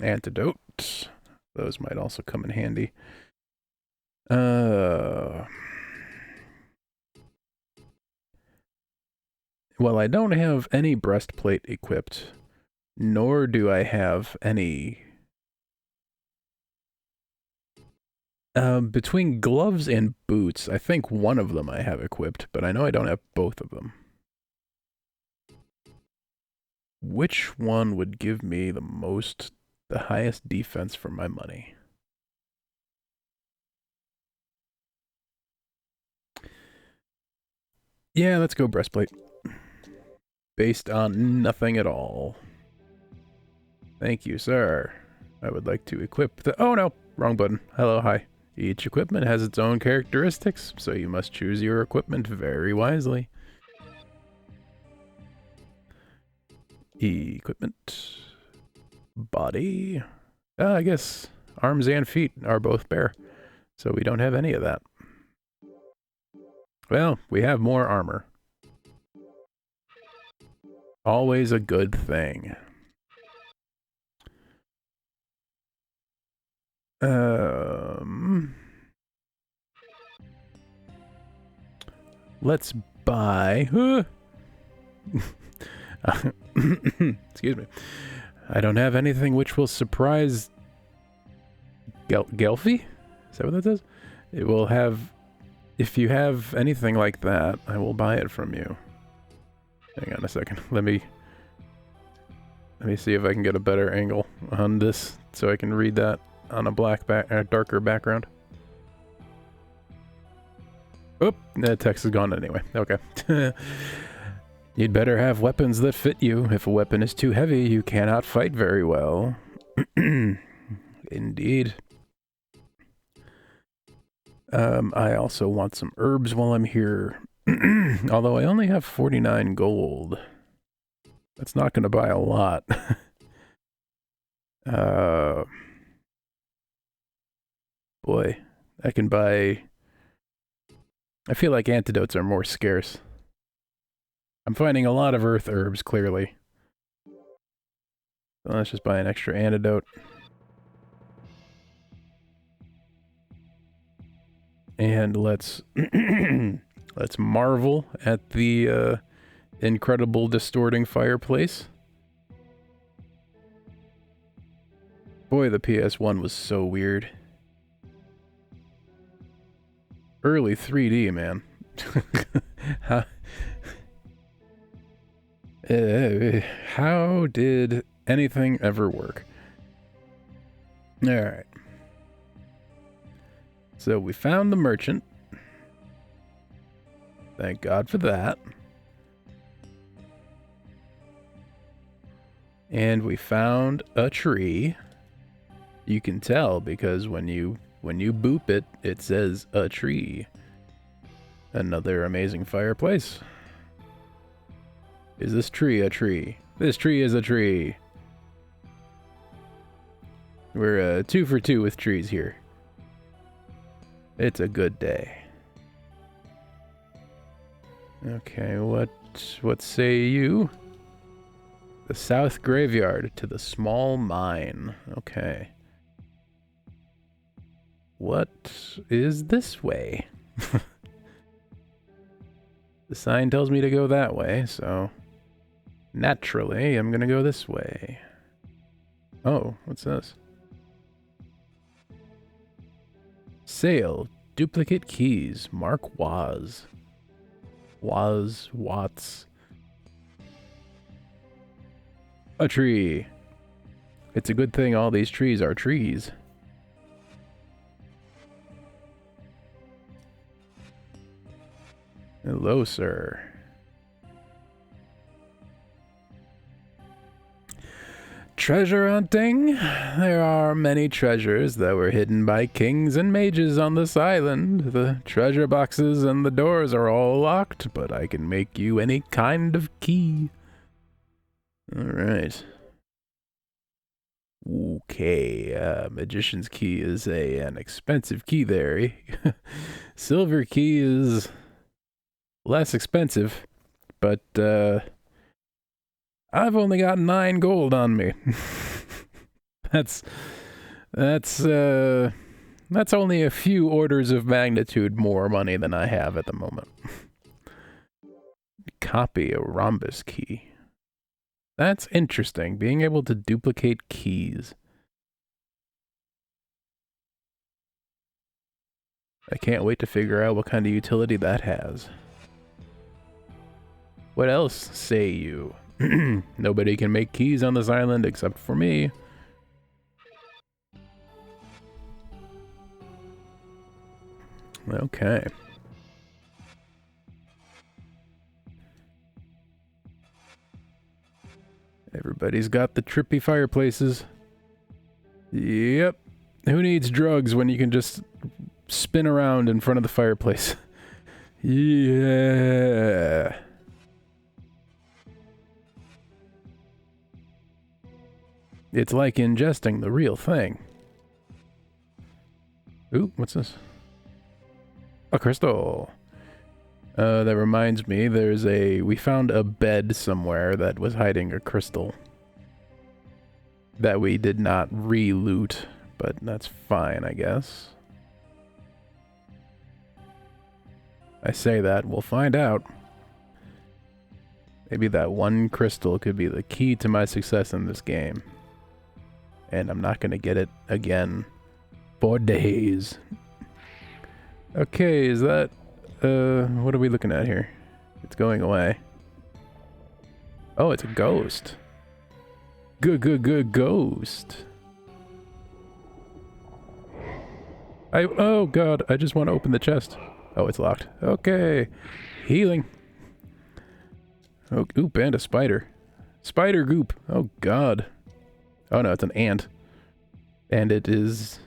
Antidote. Those might also come in handy. Well, I don't have any breastplate equipped, nor do I have any... between gloves and boots, I think one of them I have equipped, but I know I don't have both of them. Which one would give me the highest defense for my money? Yeah, let's go breastplate. Based on nothing at all. Thank you, sir. I would like to equip the... Oh, no. Wrong button. Hello, hi. Each equipment has its own characteristics, so you must choose your equipment very wisely. Equipment. Body. I guess arms and feet are both bare, so we don't have any of that. Well, we have more armor. Always a good thing. Let's buy... Excuse me. I don't have anything which will surprise... Gelfie? Is that what that says? It will have... If you have anything like that, I will buy it from you. Hang on a second. Let me see if I can get a better angle on this so I can read that on a darker background. Oop, the text is gone anyway. Okay. You'd better have weapons that fit you. If a weapon is too heavy, you cannot fight very well. Indeed. I also want some herbs while I'm here. Although I only have 49 gold. That's not going to buy a lot. Boy, I can buy... I feel like antidotes are more scarce. I'm finding a lot of earth herbs, clearly. So let's just buy an extra antidote. And let's let's marvel at the incredible distorting fireplace. Boy, the PS1 was so weird. Early 3D, man. How did anything ever work? Alright. So we found the merchant. Thank God for that. And we found a tree. You can tell because when you boop it, it says a tree. Another amazing fireplace. Is this tree a tree? This tree is a tree. We're 2 for 2 with trees here. It's a good day. Okay, what say you? The south graveyard to the small mine. Okay. What is this way? The sign tells me to go that way, so naturally I'm gonna go this way. Oh, what's this? Sale. Duplicate keys. Mark Waz. Watts. A tree. It's a good thing all these trees are trees. Hello, sir. Treasure hunting? There are many treasures that were hidden by kings and mages on this island. The treasure boxes and the doors are all locked, but I can make you any kind of key. Alright. Okay, magician's key is an expensive key there, eh? Silver key is less expensive, but I've only got 9 gold on me. That's only a few orders of magnitude more money than I have at the moment. Copy a rhombus key. That's interesting, being able to duplicate keys. I can't wait to figure out what kind of utility that has. What else say you? Nobody can make keys on this island except for me. Okay. Everybody's got the trippy fireplaces. Yep. Who needs drugs when you can just spin around in front of the fireplace? Yeah. It's like ingesting the real thing. Ooh, what's this? A crystal. That reminds me, we found a bed somewhere that was hiding a crystal. That we did not re-loot, but that's fine, I guess. I say that, we'll find out. Maybe that one crystal could be the key to my success in this game. And I'm not gonna get it again for days. Okay, is that... what are we looking at here? It's going away. Oh, it's a ghost. Good ghost. Oh god, I just want to open the chest. Oh, it's locked. Okay. Healing. Oh, oop, and a spider. Spider goop. Oh god. Oh no, it's an ant. And it is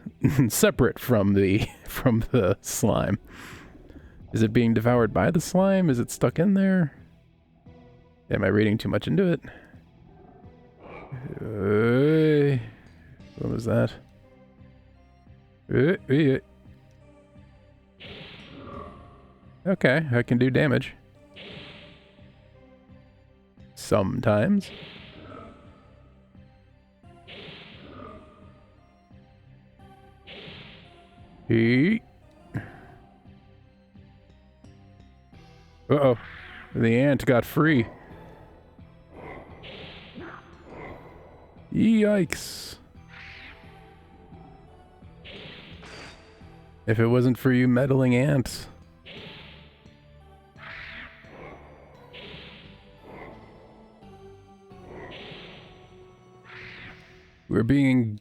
separate from the slime. Is it being devoured by the slime? Is it stuck in there? Am I reading too much into it? What was that? Okay, I can do damage. Sometimes. Uh-oh. The ant got free. Yikes. If it wasn't for you meddling ants. We're being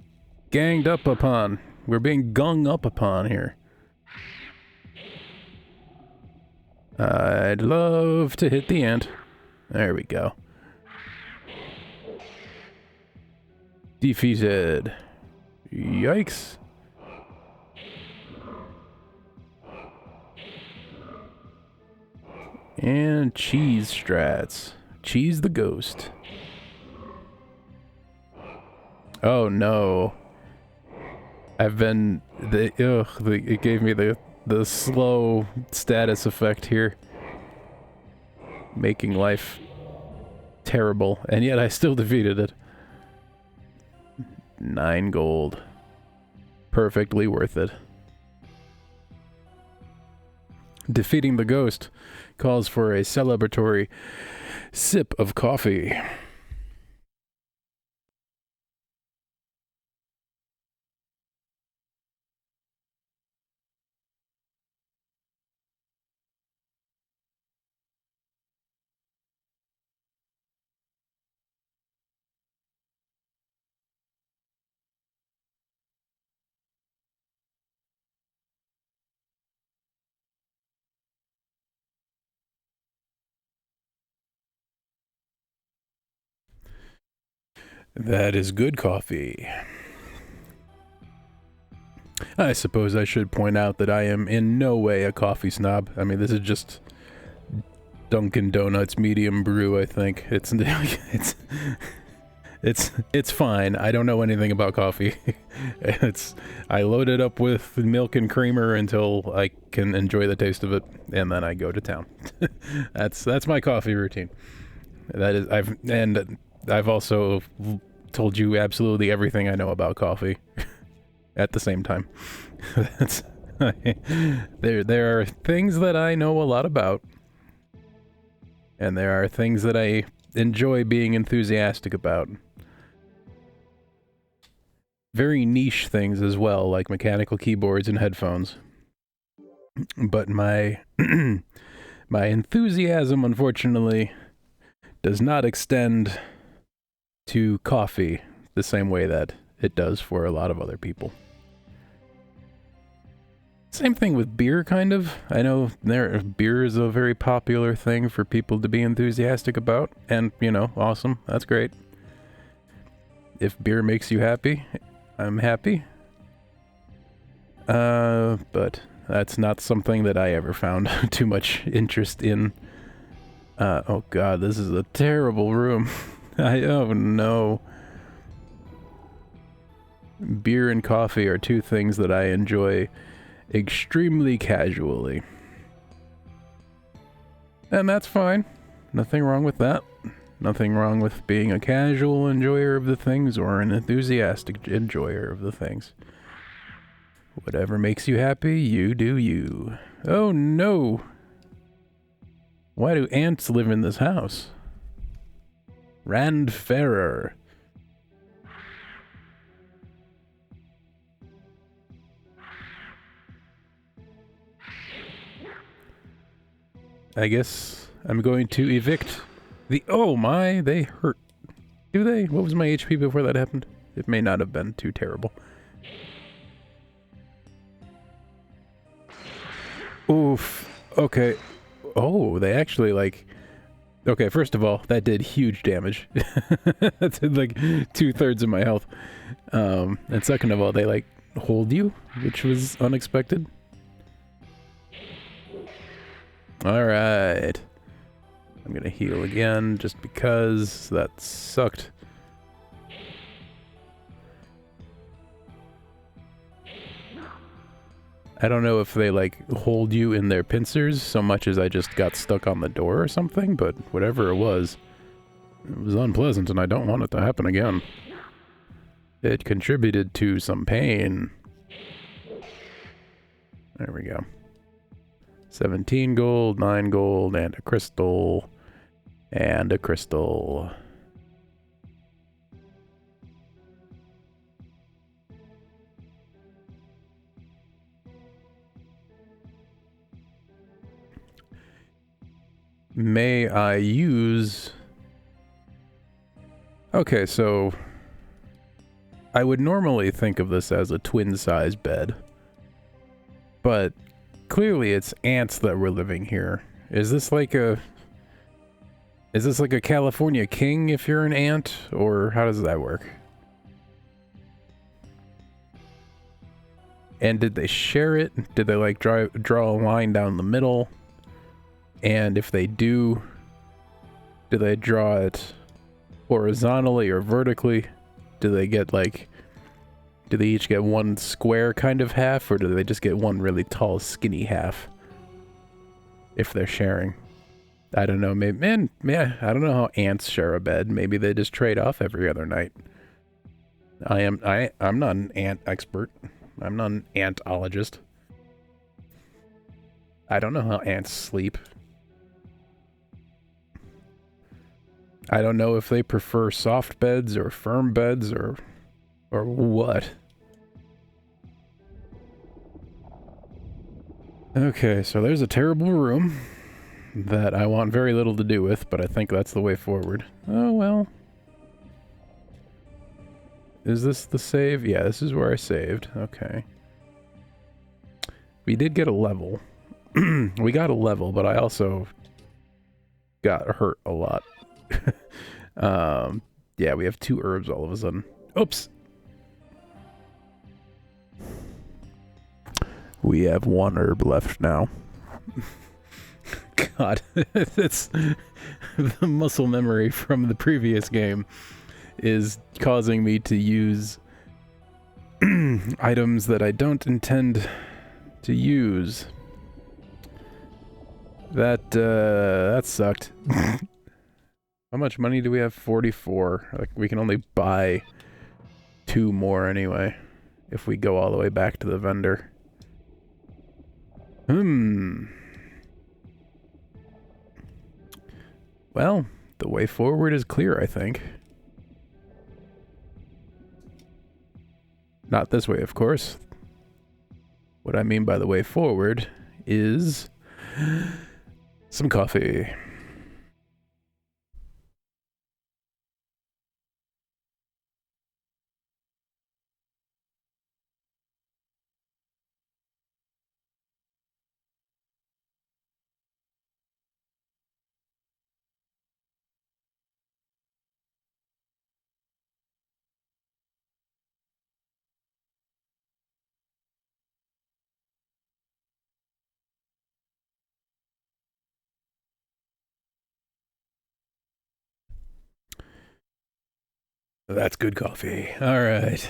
ganged up upon. We're being gung up upon here. I'd love to hit the ant. There we go. Defeated. Yikes. And cheese strats. Cheese the ghost. Oh no. I've been it gave me the slow status effect here. Making life terrible, and yet I still defeated it. 9 gold. Perfectly worth it. Defeating the ghost calls for a celebratory sip of coffee. That is good coffee. I suppose I should point out that I am in no way a coffee snob. I mean, this is just Dunkin' Donuts medium brew, I think. It's fine. I don't know anything about coffee. I load it up with milk and creamer until I can enjoy the taste of it, and then I go to town. That's my coffee routine. I've also told you absolutely everything I know about coffee at the same time. There are things that I know a lot about, and there are things that I enjoy being enthusiastic about. Very niche things as well, like mechanical keyboards and headphones. But my my enthusiasm, unfortunately, does not extend to coffee the same way that it does for a lot of other people. Same thing with beer, kind of. I know beer is a very popular thing for people to be enthusiastic about, and, you know, awesome. That's great. If beer makes you happy, I'm happy. But that's not something that I ever found too much interest in. Oh god, this is a terrible room. Oh no. Beer and coffee are two things that I enjoy extremely casually. And that's fine. Nothing wrong with that. Nothing wrong with being a casual enjoyer of the things or an enthusiastic enjoyer of the things. Whatever makes you happy, you do you. Oh no! Why do ants live in this house? Rand Ferrer. I guess I'm going to evict the... Oh my, they hurt. Do they? What was my HP before that happened? It may not have been too terrible. Oof. Okay. Oh, they actually, like... Okay, first of all, that did huge damage. That did, like, 2/3 of my health. And second of all, they, like, hold you, which was unexpected. Alright. I'm gonna heal again, just because that sucked. I don't know if they, like, hold you in their pincers so much as I just got stuck on the door or something, but whatever it was unpleasant and I don't want it to happen again. It contributed to some pain. There we go. 17 gold, 9 gold, and a crystal. And a crystal. May I use... Okay, so... I would normally think of this as a twin-size bed. But clearly it's ants that were living here. Is this like a California king if you're an ant? Or how does that work? And did they share it? Did they like draw a line down the middle? And if they do they draw it horizontally or vertically? Do they get like... Do they each get one square kind of half, or do they just get one really tall, skinny half? If they're sharing. I don't know, maybe... Man, yeah, I don't know how ants share a bed. Maybe they just trade off every other night. I'm not an ant expert. I'm not an antologist. I don't know how ants sleep. I don't know if they prefer soft beds or firm beds or what. Okay, so there's a terrible room that I want very little to do with, but I think that's the way forward. Oh, well. Is this the save? Yeah, this is where I saved. Okay. We did get a level. We got a level, but I also got hurt a lot. Yeah, we have 2 herbs all of a sudden. Oops! We have 1 herb left now. God, it's the muscle memory from the previous game is causing me to use items that I don't intend to use. That sucked. How much money do we have? 44. Like, we can only buy 2 more anyway, if we go all the way back to the vendor. Well, the way forward is clear, I think. Not this way, of course. What I mean by the way forward is some coffee. That's good coffee. All right.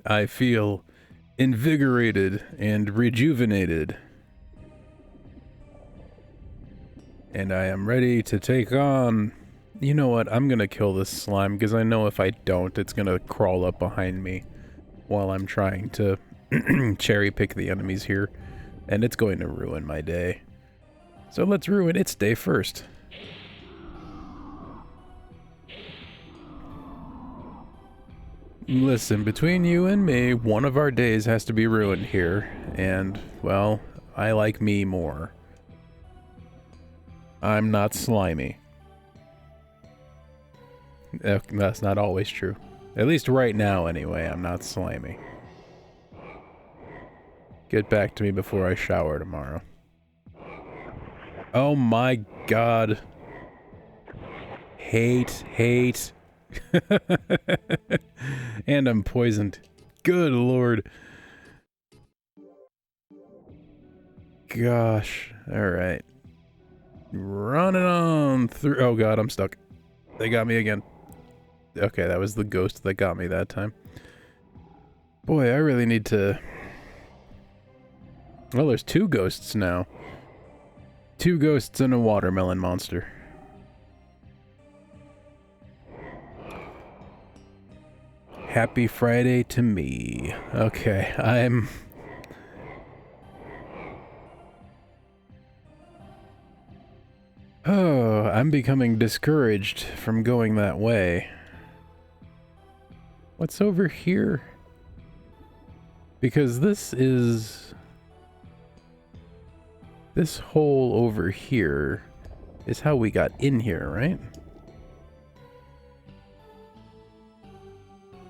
I feel invigorated and rejuvenated. And I am ready to take on... You know what? I'm gonna kill this slime, because I know if I don't, it's gonna crawl up behind me while I'm trying to cherry pick the enemies here. And it's going to ruin my day. So let's ruin its day first. Listen, between you and me, one of our days has to be ruined here. And, well, I like me more. I'm not slimy. That's not always true. At least right now, anyway, I'm not slimy. Get back to me before I shower tomorrow. Oh my god. Hate. And I'm poisoned. Good lord. Gosh. Alright. Running on through. Oh god, I'm stuck. They got me again. Okay, that was the ghost that got me that time. Boy, I really need to... Well, there's 2 ghosts now. 2 ghosts and a watermelon monster. Happy Friday to me. Okay, I'm becoming discouraged from going that way. What's over here? Because this hole over here is how we got in here, right?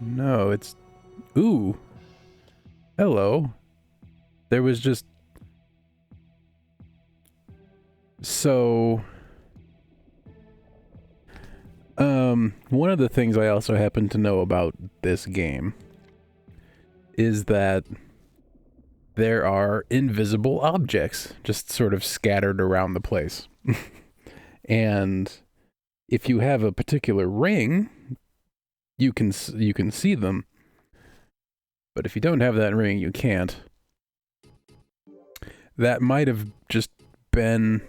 No, it's... Ooh. Hello. There was just... So... one of the things I also happen to know about this game is that there are invisible objects just sort of scattered around the place. And if you have a particular ring, you can see them. But if you don't have that ring, you can't. That might have just been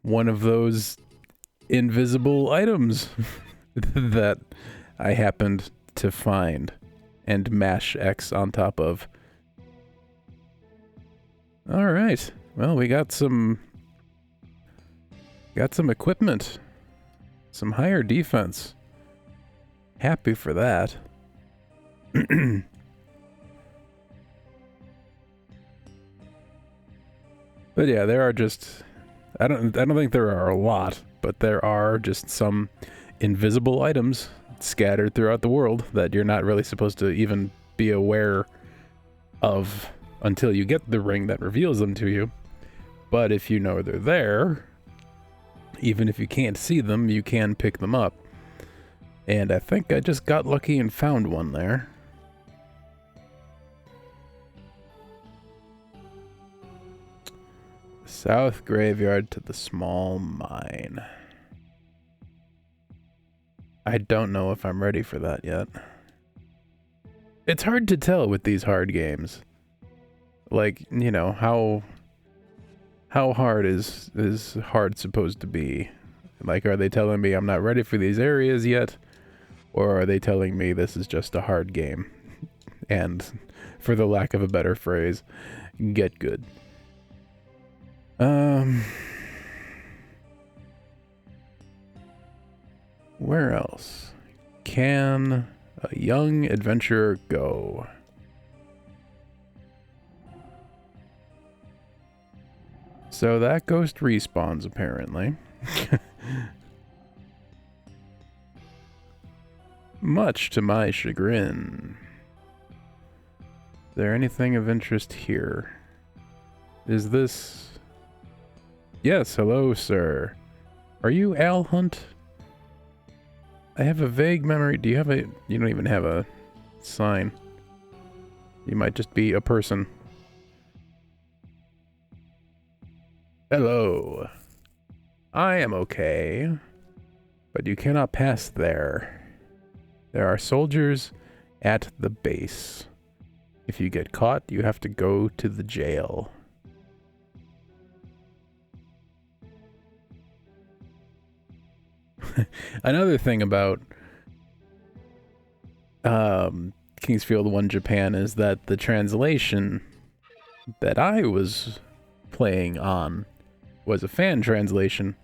one of those invisible items that I happened to find and mash X on top of. All right. Well, we got some equipment. Some higher defense. Happy for that. But yeah, there are just... I don't think there are a lot, but there are just some invisible items scattered throughout the world that you're not really supposed to even be aware of until you get the ring that reveals them to you. But if you know they're there, even if you can't see them, you can pick them up. And I think I just got lucky and found one there. South graveyard to the small mine. I don't know if I'm ready for that yet. It's hard to tell with these hard games. Like, you know, how hard is hard supposed to be? Like, are they telling me I'm not ready for these areas yet? Or are they telling me this is just a hard game? And, for the lack of a better phrase, get good. Where else can a young adventurer go? So that ghost respawns, apparently. Much to my chagrin. Is there anything of interest here? Is this... Yes, hello, sir. Are you Al Hunt? I have a vague memory. Do you have a... You don't even have a sign. You might just be a person. Hello. I am okay. But you cannot pass there. There are soldiers at the base. If you get caught, you have to go to the jail. Another thing about Kingsfield 1 Japan is that the translation that I was playing on was a fan translation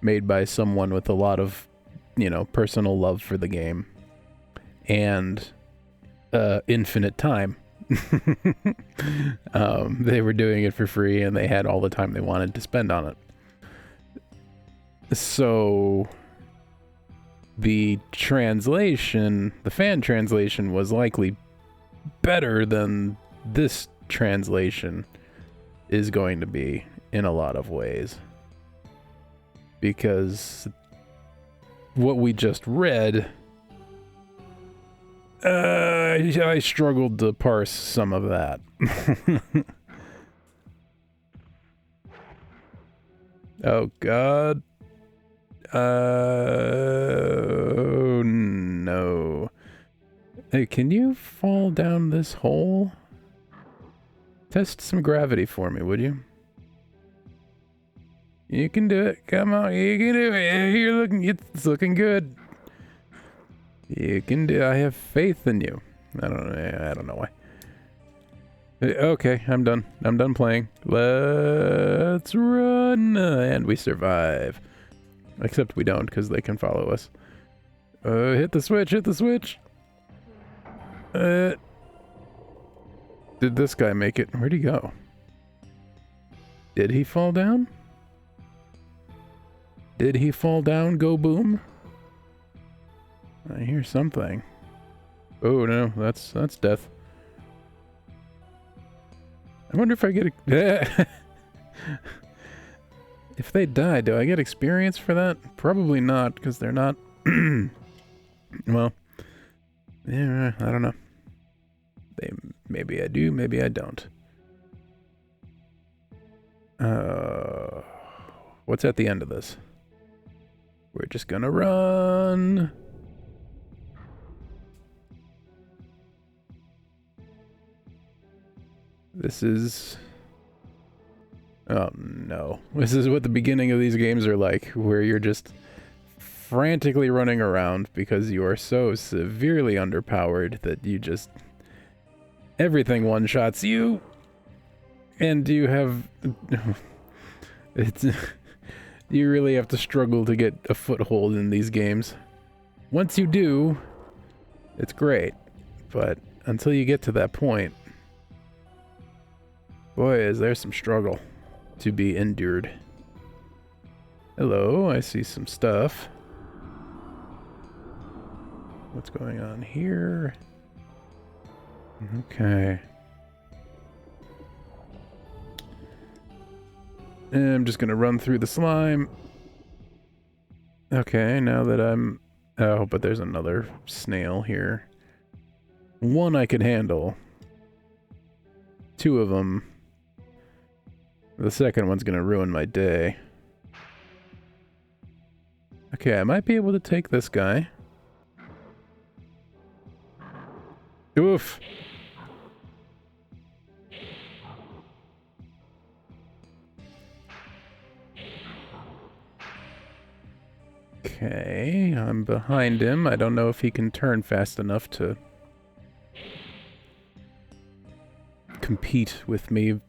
made by someone with a lot of, you know, personal love for the game and infinite time. They were doing it for free and they had all the time they wanted to spend on it. So the translation, the fan translation, was likely better than this translation is going to be in a lot of ways. Because what we just read, I struggled to parse some of that. Oh, God. Oh, no. Hey, can you fall down this hole? Test some gravity for me, would you? You can do it. Come on, you can do it. It's looking good. You can do. I have faith in you. I don't know why. Okay, I'm done. I'm done playing. Let's run, and we survive. Except we don't, because they can follow us. Hit the switch. Hit the switch. Did this guy make it? Where'd he go? Did he fall down? Did he fall down, go boom? I hear something. Oh no, that's death. I wonder if I get a... If they die, do I get experience for that? Probably not, because they're not... Well, yeah, I don't know. Maybe I do, maybe I don't. What's at the end of this? We're just gonna run. This is... Oh no. This is what the beginning of these games are like, where you're just frantically running around because you are so severely underpowered that you just... Everything one-shots you! And you have... It's... You really have to struggle to get a foothold in these games. Once you do, it's great. But until you get to that point, boy, is there some struggle to be endured. Hello, I see some stuff. What's going on here? Okay. And I'm just gonna run through the slime. Okay, now that I'm... Oh, but there's another snail here. One I can handle. Two of them. The second one's gonna ruin my day. Okay, I might be able to take this guy. Oof! Okay, I'm behind him. I don't know if he can turn fast enough to compete with me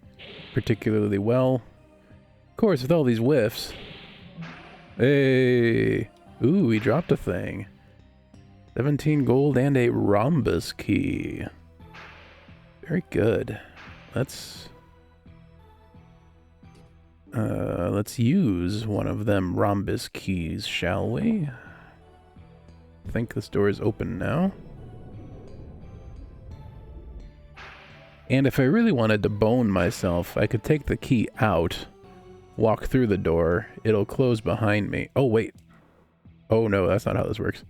particularly well. Of course, with all these whiffs. Hey! Ooh, he dropped a thing. 17 gold and a rhombus key. Very good. Let's use one of them rhombus keys, shall we? I think this door is open now. And if I really wanted to bone myself, I could take the key out, walk through the door, it'll close behind me. Oh, wait. Oh, no, that's not how this works.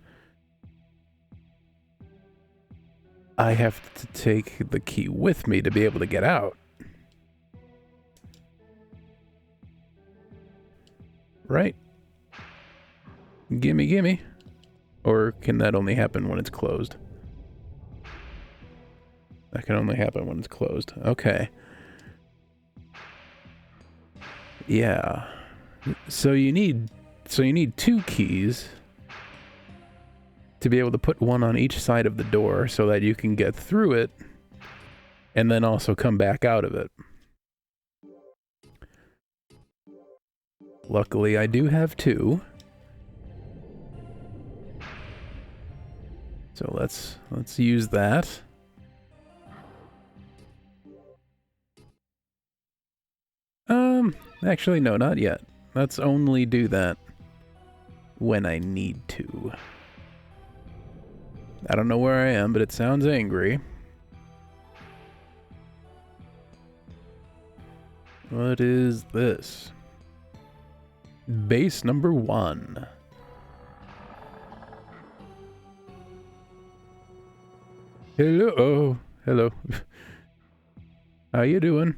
I have to take the key with me to be able to get out. Right? Gimme, gimme. Or can that only happen when it's closed? That can only happen when it's closed. Okay. Yeah. So you need 2 keys to be able to put one on each side of the door so that you can get through it and then also come back out of it. Luckily, I do have 2. So let's use that. Actually no, not yet. Let's only do that when I need to. I don't know where I am, but it sounds angry. What is this? Base number 1. Hello. Oh, hello. How you doing?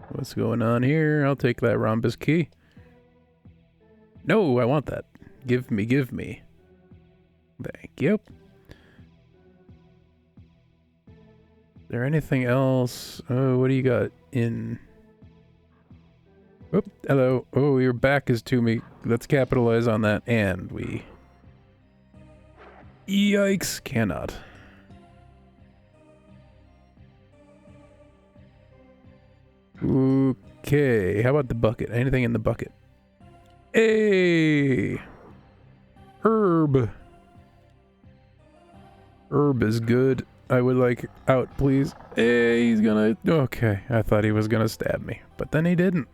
What's going on here? I'll take that rhombus key. No, I want that. Give me, give me. Thank you. Is there anything else? Oh, what do you got in... Oh, hello. Oh, your back is to me. Let's capitalize on that. And we... Yikes, cannot. Okay, how about the bucket? Anything in the bucket? Hey! Herb! Herb is good. I would like out, please. Hey, he's gonna... Okay, I thought he was gonna stab me, but then he didn't.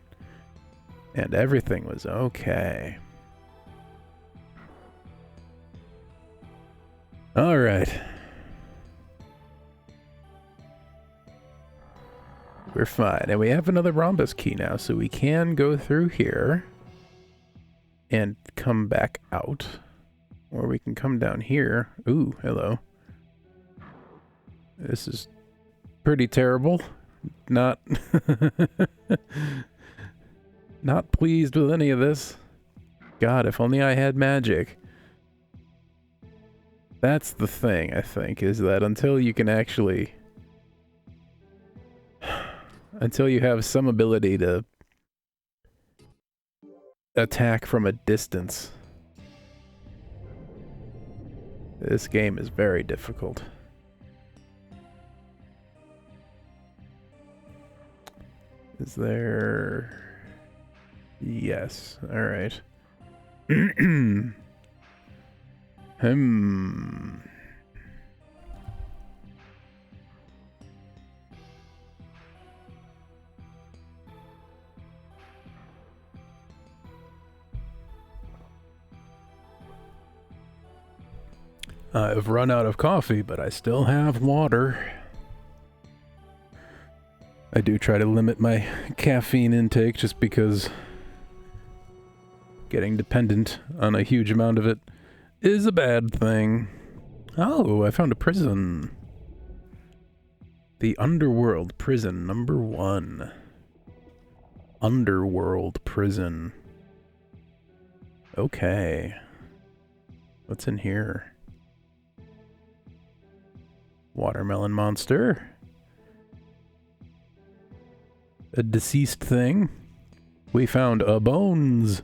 And everything was okay. Alright. We're fine. And we have another rhombus key now, so we can go through here and come back out. Or we can come down here. Ooh, hello. This is pretty terrible. Not... Not pleased with any of this. God, if only I had magic. That's the thing, I think, is that until you can actually... Until you have some ability to attack from a distance, this game is very difficult. Is there... Yes, alright. I've run out of coffee, but I still have water. I do try to limit my caffeine intake just because getting dependent on a huge amount of it is a bad thing. Oh, I found a prison. The Underworld Prison, number 1. Underworld Prison. Okay. What's in here? Watermelon monster. A deceased thing. We found a bones.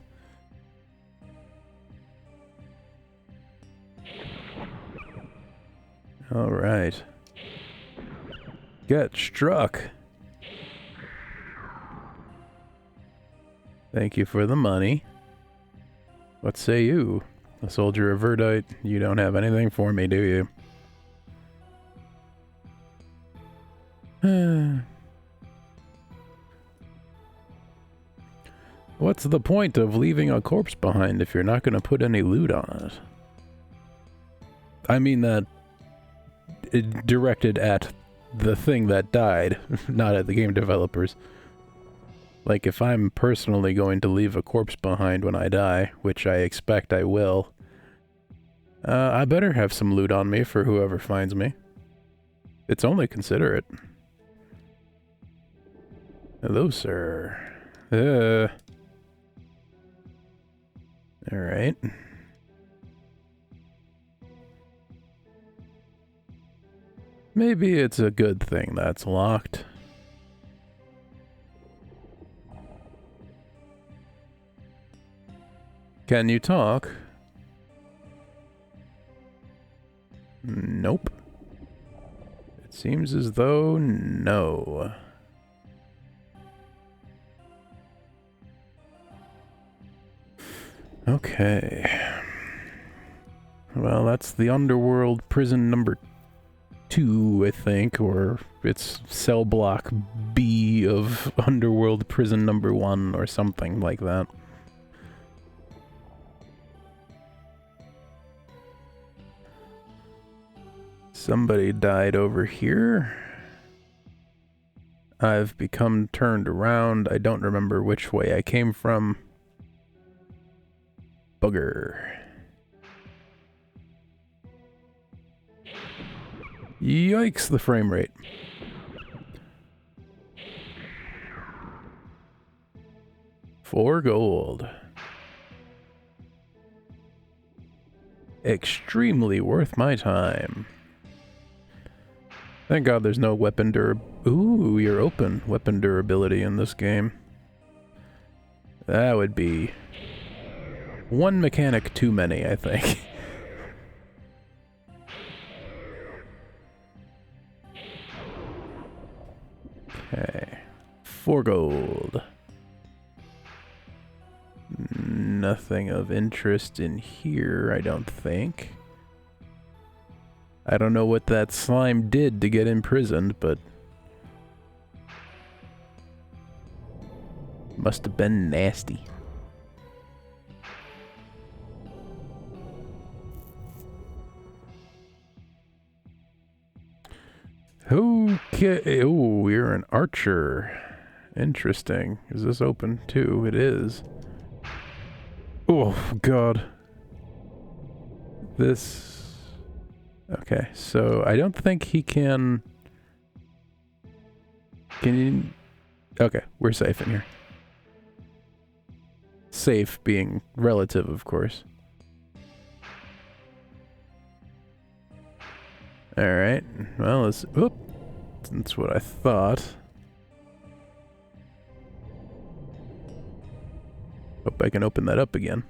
All right. Get struck. Thank you for the money. What say you? A soldier of Verdite, you don't have anything for me, do you? What's the point of leaving a corpse behind if you're not going to put any loot on it? I mean that directed at the thing that died, not at the game developers. Like, if I'm personally going to leave a corpse behind when I die, which I expect I will, I better have some loot on me for whoever finds me. It's only considerate. Hello, sir. All right. Maybe it's a good thing that's locked. Can you talk? Nope. It seems as though no. Okay. Well, that's the underworld prison number 2, I think, or it's cell block B of underworld prison number 1 or something like that. Somebody died over here. I've become turned around. I don't remember which way I came from. Bugger. Yikes, the frame rate. $4 gold. Extremely worth my time. Thank God there's no weapon Ooh, you're open. Weapon durability in this game. That would be one mechanic too many, I think. Okay. 4 gold. Nothing of interest in here, I don't think. I don't know what that slime did to get imprisoned, but must have been nasty. Okay. Oh, you're an archer. Interesting. Is this open too? It is. Oh, God. This... Okay, so I don't think he can... Can you... Okay, we're safe in here. Safe being relative, of course. Alright, well, let's... Oop! That's what I thought. Hope I can open that up again.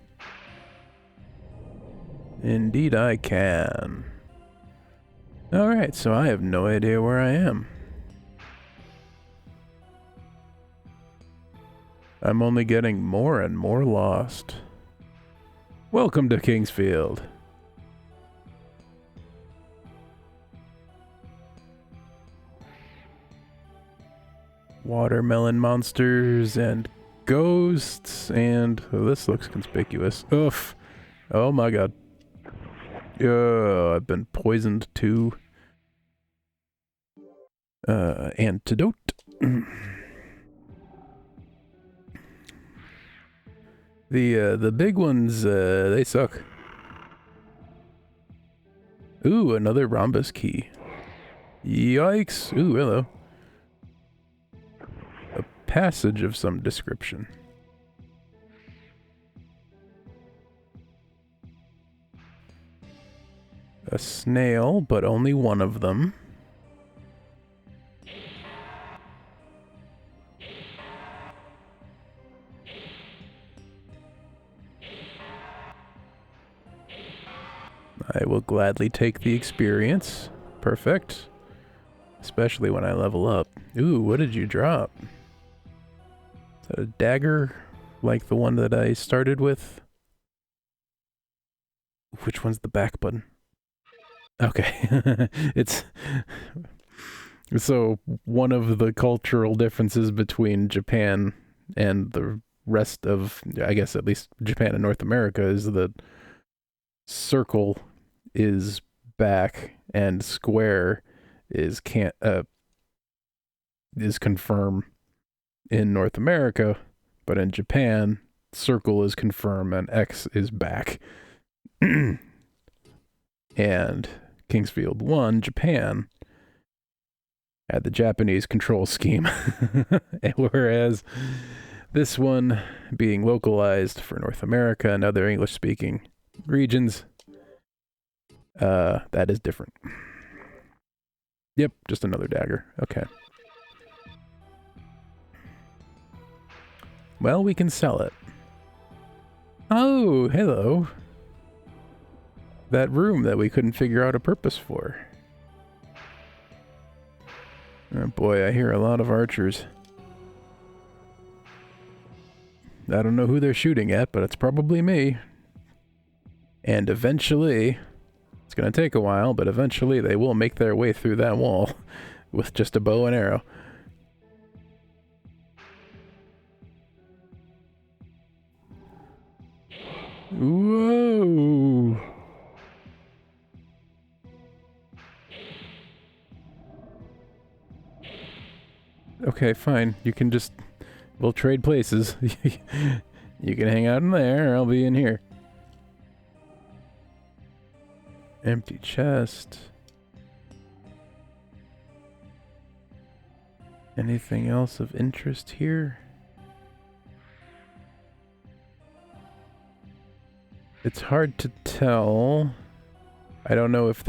Indeed I can. Alright, so I have no idea where I am. I'm only getting more and more lost. Welcome to Kingsfield. Watermelon monsters and ghosts and... Oh, this looks conspicuous. Oof. Oh my god. I've been poisoned too. Antidote. The big ones, they suck. Ooh, another rhombus key. Yikes. Ooh, hello. A passage of some description. A snail, but only one of them. I will gladly take the experience. Perfect. Especially when I level up. Ooh, what did you drop? Is that a dagger? Like the one that I started with? Which one's the back button? Okay. It's... So, one of the cultural differences between Japan and the rest of, I guess at least Japan and North America, is that circle is back and square is confirm in North America, but in Japan, circle is confirm and X is back. And Kingsfield 1, Japan, had the Japanese control scheme, whereas This one being localized for North America and other English-speaking regions. That is different. Yep, just another dagger. Okay. Well, we can sell it. Oh, hello. That room that we couldn't figure out a purpose for. Oh boy, I hear a lot of archers. I don't know who they're shooting at, but it's probably me. And eventually, it's gonna take a while, but eventually they will make their way through that wall with just a bow and arrow. Whoa! Okay, fine. You can just... We'll trade places. You can hang out in there, or I'll be in here. Empty chest. Anything else of interest here? It's hard to tell. I don't know if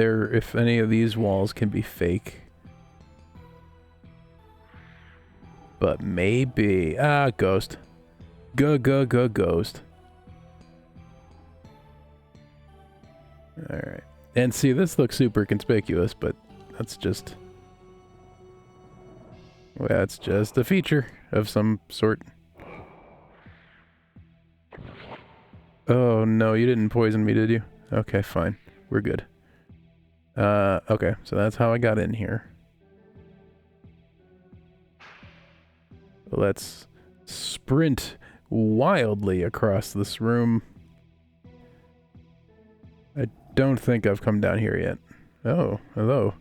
any of these walls can be fake. But maybe. Ah, ghost. Ghost. Alright. And see, this looks super conspicuous, but that's just... Well, that's just a feature of some sort. Oh, no, you didn't poison me, did you? Okay, fine. We're good. Okay, so that's how I got in here. Let's sprint wildly across this room. I don't think I've come down here yet. Oh, hello.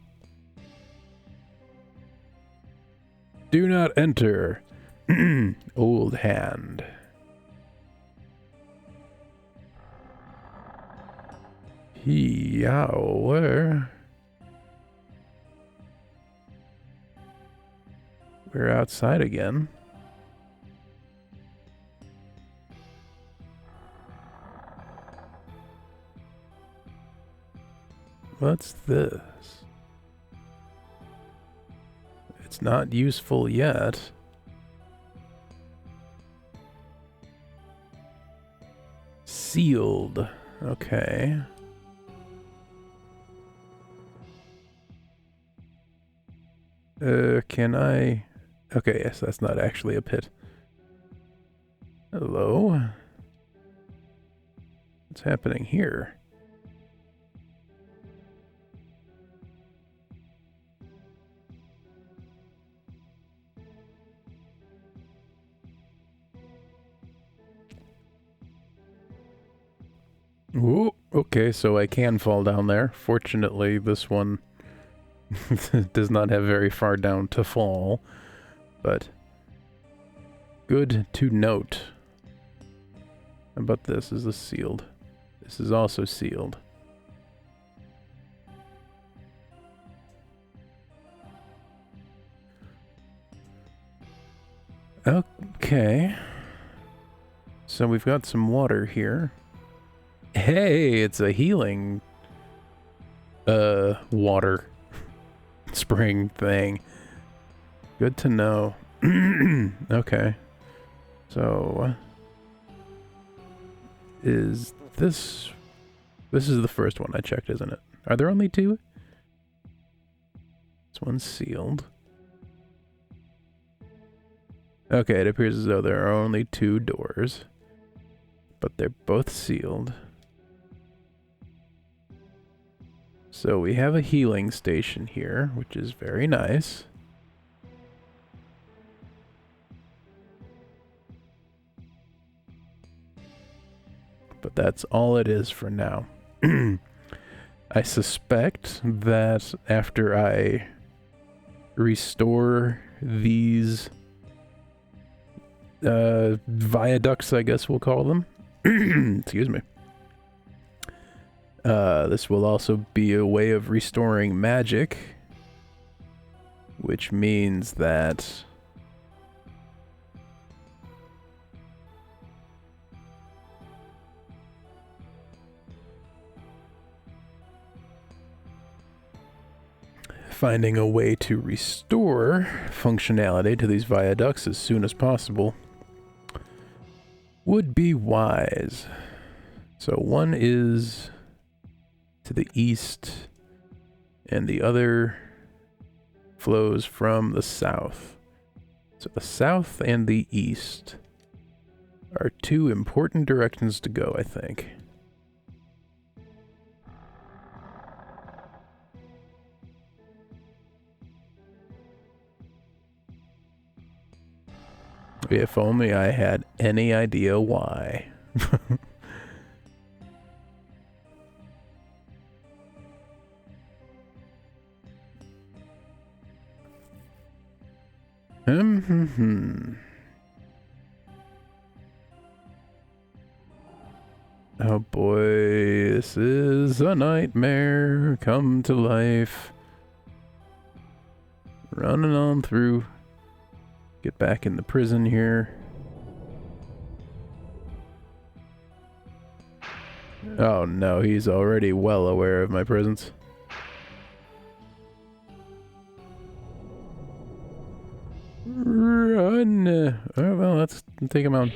Do not enter. Old hand. Where? We're outside again. What's this? It's not useful yet. Sealed. Okay. Can I... Okay, yes, that's not actually a pit. Hello? What's happening here? Ooh, okay, so I can fall down there. Fortunately, this one does not have very far down to fall, but good to note. How about this? Is this sealed? This is also sealed. Okay. So we've got some water here. Hey, it's a healing water spring thing. Good to know. Okay. So is this is the first one I checked, isn't it? Are there only two? This one's sealed. Okay, it appears as though there are only two doors, but they're both sealed. So we have a healing station here, which is very nice. But that's all it is for now. I suspect that after I restore these viaducts, I guess we'll call them. Excuse me. This will also be a way of restoring magic, which means that finding a way to restore functionality to these viaducts as soon as possible would be wise. So one is to the east, and the other flows from the south. So the south and the east are two important directions to go, I think. If only I had any idea why. Oh boy, this is a nightmare come to life. Running on through. Get back in the prison here. Oh no, he's already well aware of my presence. Run! Oh, well, let's take him out.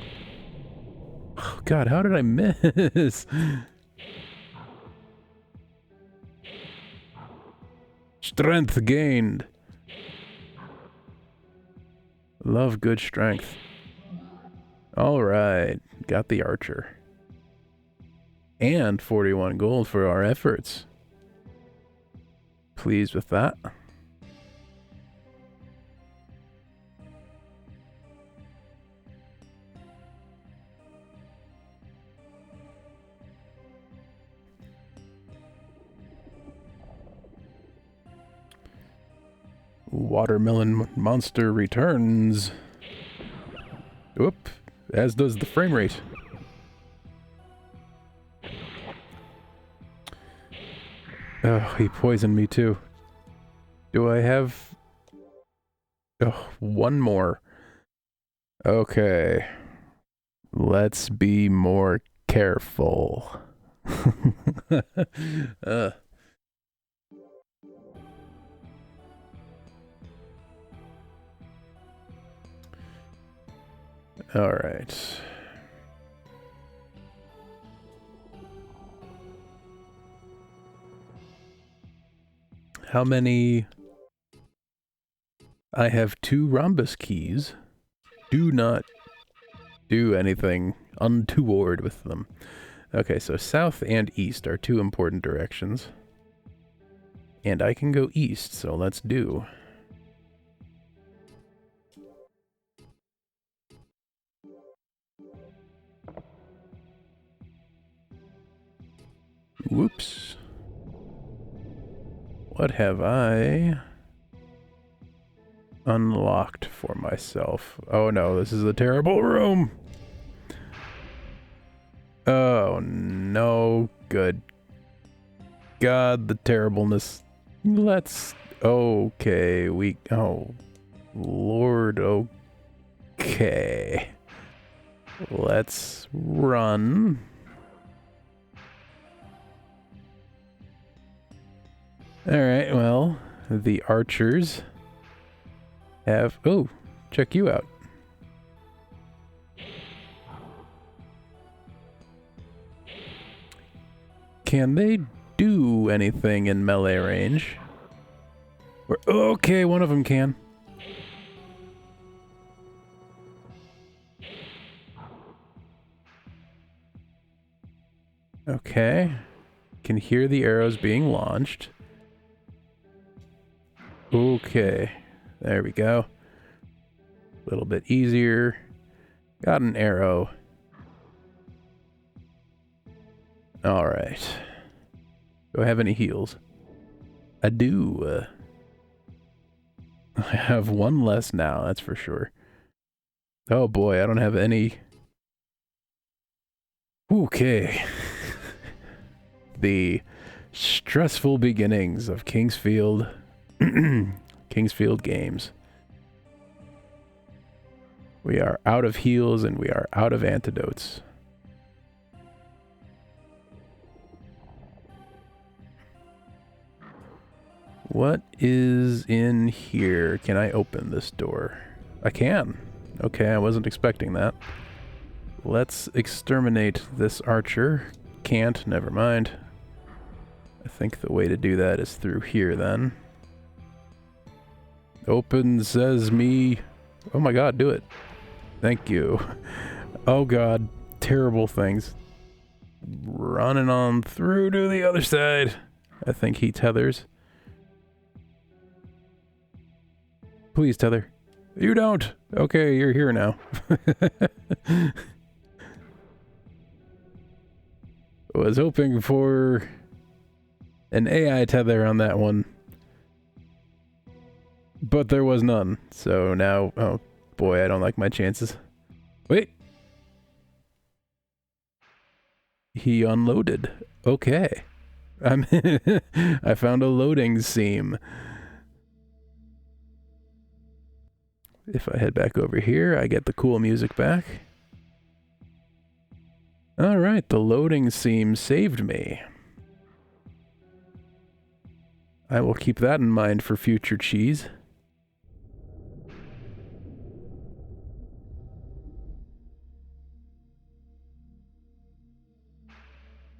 Oh god, how did I miss? Strength gained. Love good strength. Alright, got the archer. And 41 gold for our efforts. Pleased with that. Watermelon monster returns. Whoop, as does the frame rate. Oh, he poisoned me too. Do I have... Oh, one more. Okay. Let's be more careful. All right. How many? I have 2 rhombus keys. Do not do anything untoward with them. Okay, so south and east are 2 important directions. And I can go east, so let's do. Whoops. What have I unlocked for myself? Oh no, this is a terrible room! Oh no, good God, the terribleness. Let's... Okay, we... Oh, Lord, okay. Let's run. Alright, well, the archers have... Oh, check you out. Can they do anything in melee range? Or, okay, one of them can. Okay. Can hear the arrows being launched. Okay. There we go. A little bit easier. Got an arrow. Alright. Do I have any heals? I do. I have 1 less now, that's for sure. Oh boy, I don't have any... Okay. The stressful beginnings of Kingsfield... Kingsfield Games. We are out of heals and we are out of antidotes. What is in here? Can I open this door? I can. Okay, I wasn't expecting that. Let's exterminate this archer. Can't, never mind. I think the way to do that is through here then. Open sesame. Oh my god, do it. Thank you. Oh god, terrible things. Running on through to the other side. I think he tethers. Please tether. You don't! Okay, you're here now. Was hoping for an AI tether on that one. But there was none. So now, oh boy, I don't like my chances. Wait! He unloaded. Okay. I found a loading seam. If I head back over here, I get the cool music back. Alright, the loading seam saved me. I will keep that in mind for future cheese.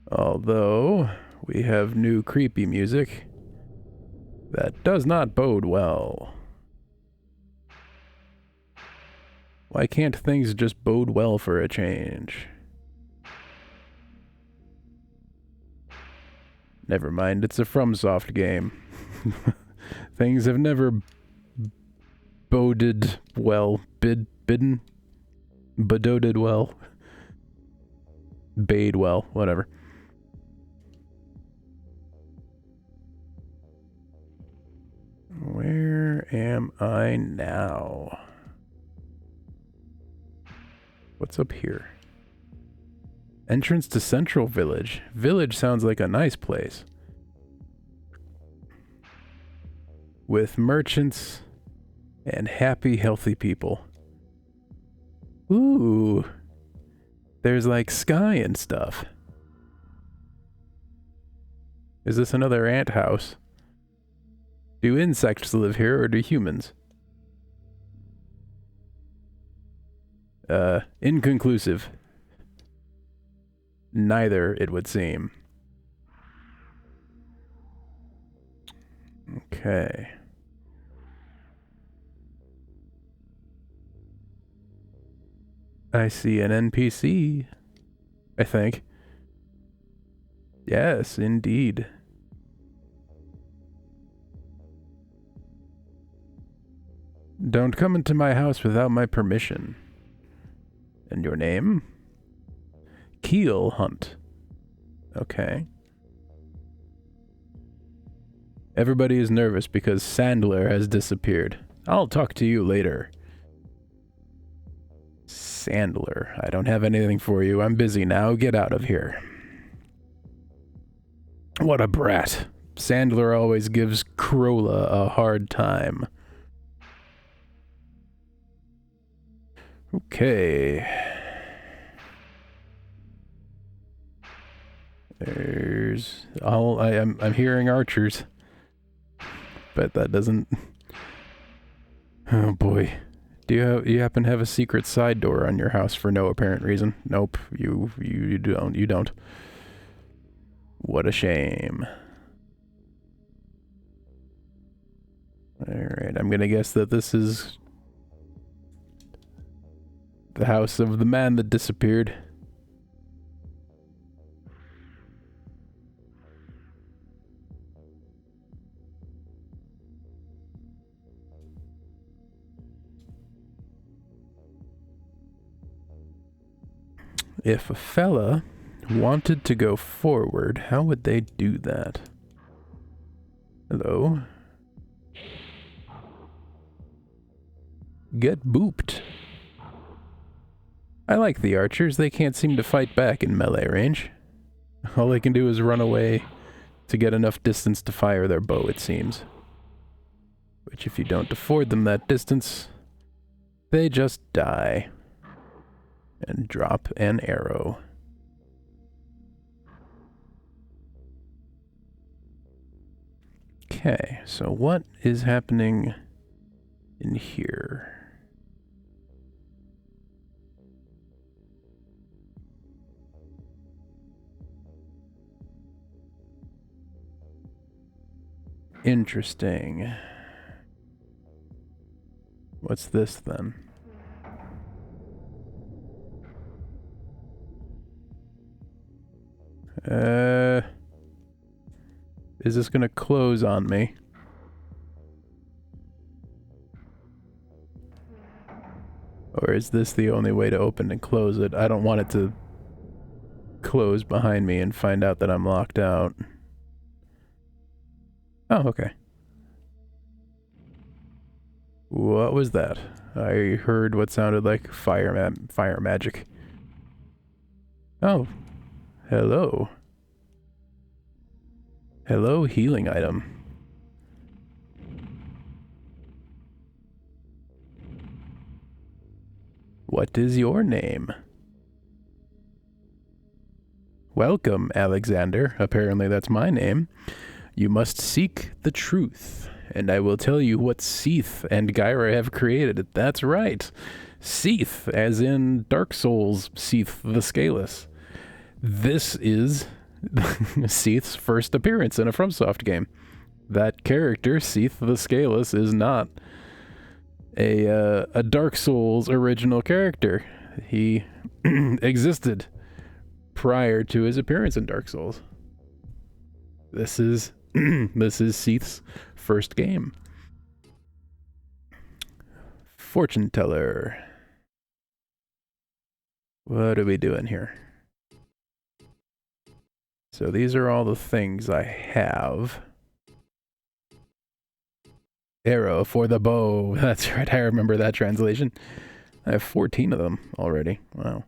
Although, we have new creepy music. That does not bode well. Why can't things just bode well for a change? Never mind, it's a FromSoft game. Things have never boded well. Bidden? Bedoded well. Bade well, whatever. Where am I now? What's up here? Entrance to Central Village. Village sounds like a nice place. With merchants and happy, healthy people. Ooh. There's like sky and stuff. Is this another ant house? Do insects live here or do humans? Inconclusive. Neither, it would seem. Okay. I see an NPC, I think. Yes, indeed. Don't come into my house without my permission. And your name? Keel Hunt. Okay. Everybody is nervous because Sandler has disappeared. I'll talk to you later. Sandler, I don't have anything for you. I'm busy now. Get out of here. What a brat. Sandler always gives Corolla a hard time. Okay. There's I'm hearing archers. But that doesn't. Oh boy. Do you happen to have a secret side door on your house for no apparent reason? Nope, you don't. What a shame. Alright, I'm gonna guess that this is the house of the man that disappeared. If a fella wanted to go forward, how would they do that? Hello? Get booped. I like the archers. They can't seem to fight back in melee range. All they can do is run away to get enough distance to fire their bow, it seems. Which, if you don't afford them that distance, they just die. And drop an arrow. Okay, so what is happening in here? Interesting. What's this then? Is this gonna close on me? Or is this the only way to open and close it? I don't want it to close behind me and find out that I'm locked out. Oh, okay. What was that? I heard what sounded like fire magic. Oh. Hello. Hello, healing item. What is your name? Welcome, Alexander. Apparently that's my name. You must seek the truth, and I will tell you what Seath and Gyra have created. That's right. Seath, as in Dark Souls Seath the Scaleless. This is Seath's first appearance in a FromSoft game. That character, Seath the Scaleless, is not a Dark Souls original character. He existed prior to his appearance in Dark Souls. This is Seath's first game. Fortune teller. What are we doing here? So these are all the things I have. Arrow for the bow. That's right, I remember that translation. I have 14 of them already. Wow.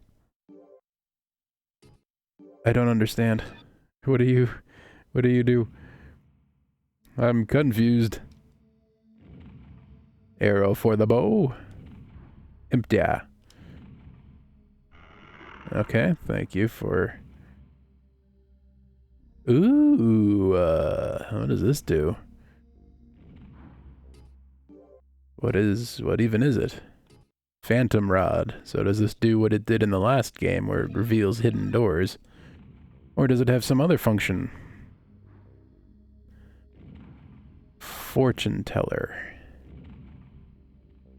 I don't understand. What do you do? I'm confused. Arrow for the bow. Empty. Okay, thank you for... Ooh, what does this do? What even is it? Phantom Rod. So does this do what it did in the last game, where it reveals hidden doors? Or does it have some other function? Fortune teller.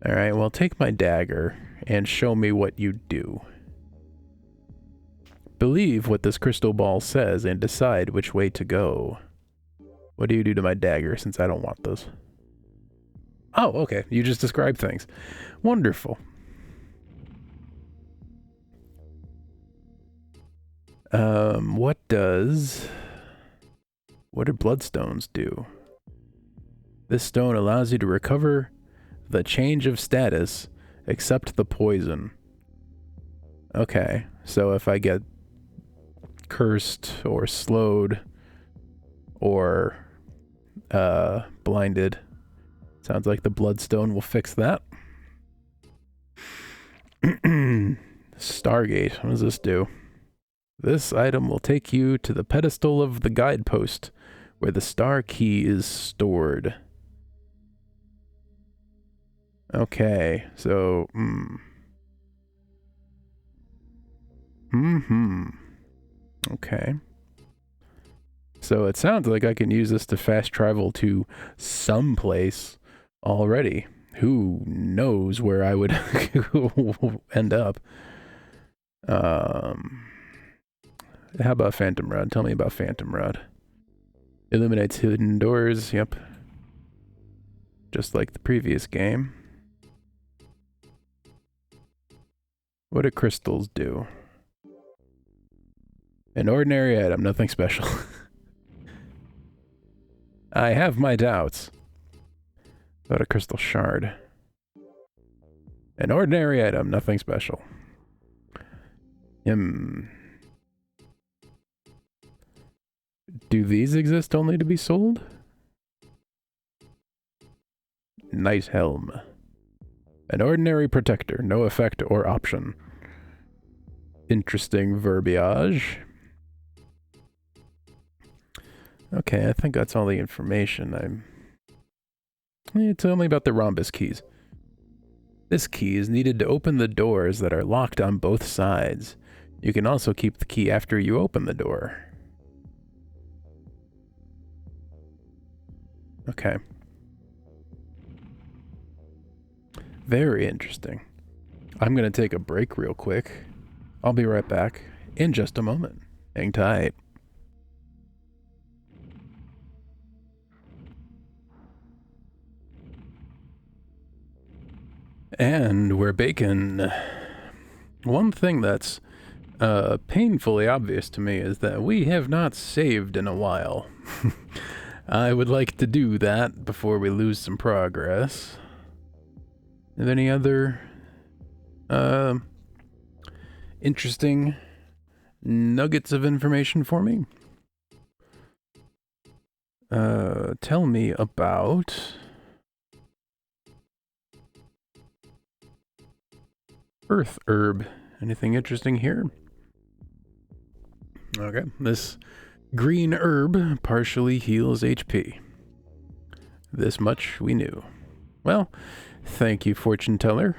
Alright, well, take my dagger and show me what you do. Believe what this crystal ball says and decide which way to go. What do you do to my dagger, since I don't want this? Oh, okay. You just describe things. Wonderful. What do bloodstones do? This stone allows you to recover the change of status, except the poison. Okay, so if I get cursed or slowed or blinded, sounds like the bloodstone will fix that. Stargate, what does this do? This item will take you to the pedestal of the guidepost, where the star key is stored. Okay, so, okay. So it sounds like I can use this to fast travel to some place already. Who knows where I would end up? How about Phantom Rod? Tell me about Phantom Rod. Illuminates hidden doors, yep. Just like the previous game. What do crystals do? An ordinary item, nothing special. I have my doubts. About a crystal shard. An ordinary item, nothing special. Do these exist only to be sold? Night helm. An ordinary protector, no effect or option. Interesting verbiage. Okay, I think that's all the information. Tell me about the rhombus keys. This key is needed to open the doors that are locked on both sides. You can also keep the key after you open the door. Okay. Very interesting. I'm going to take a break real quick. I'll be right back in just a moment. Hang tight. And we're baking. One thing that's painfully obvious to me is that we have not saved in a while. I would like to do that before we lose some progress. Have any other interesting nuggets of information for me? Tell me about Earth Herb. Anything interesting here? Okay, this green herb partially heals HP. This much we knew. Well, thank you, fortune teller.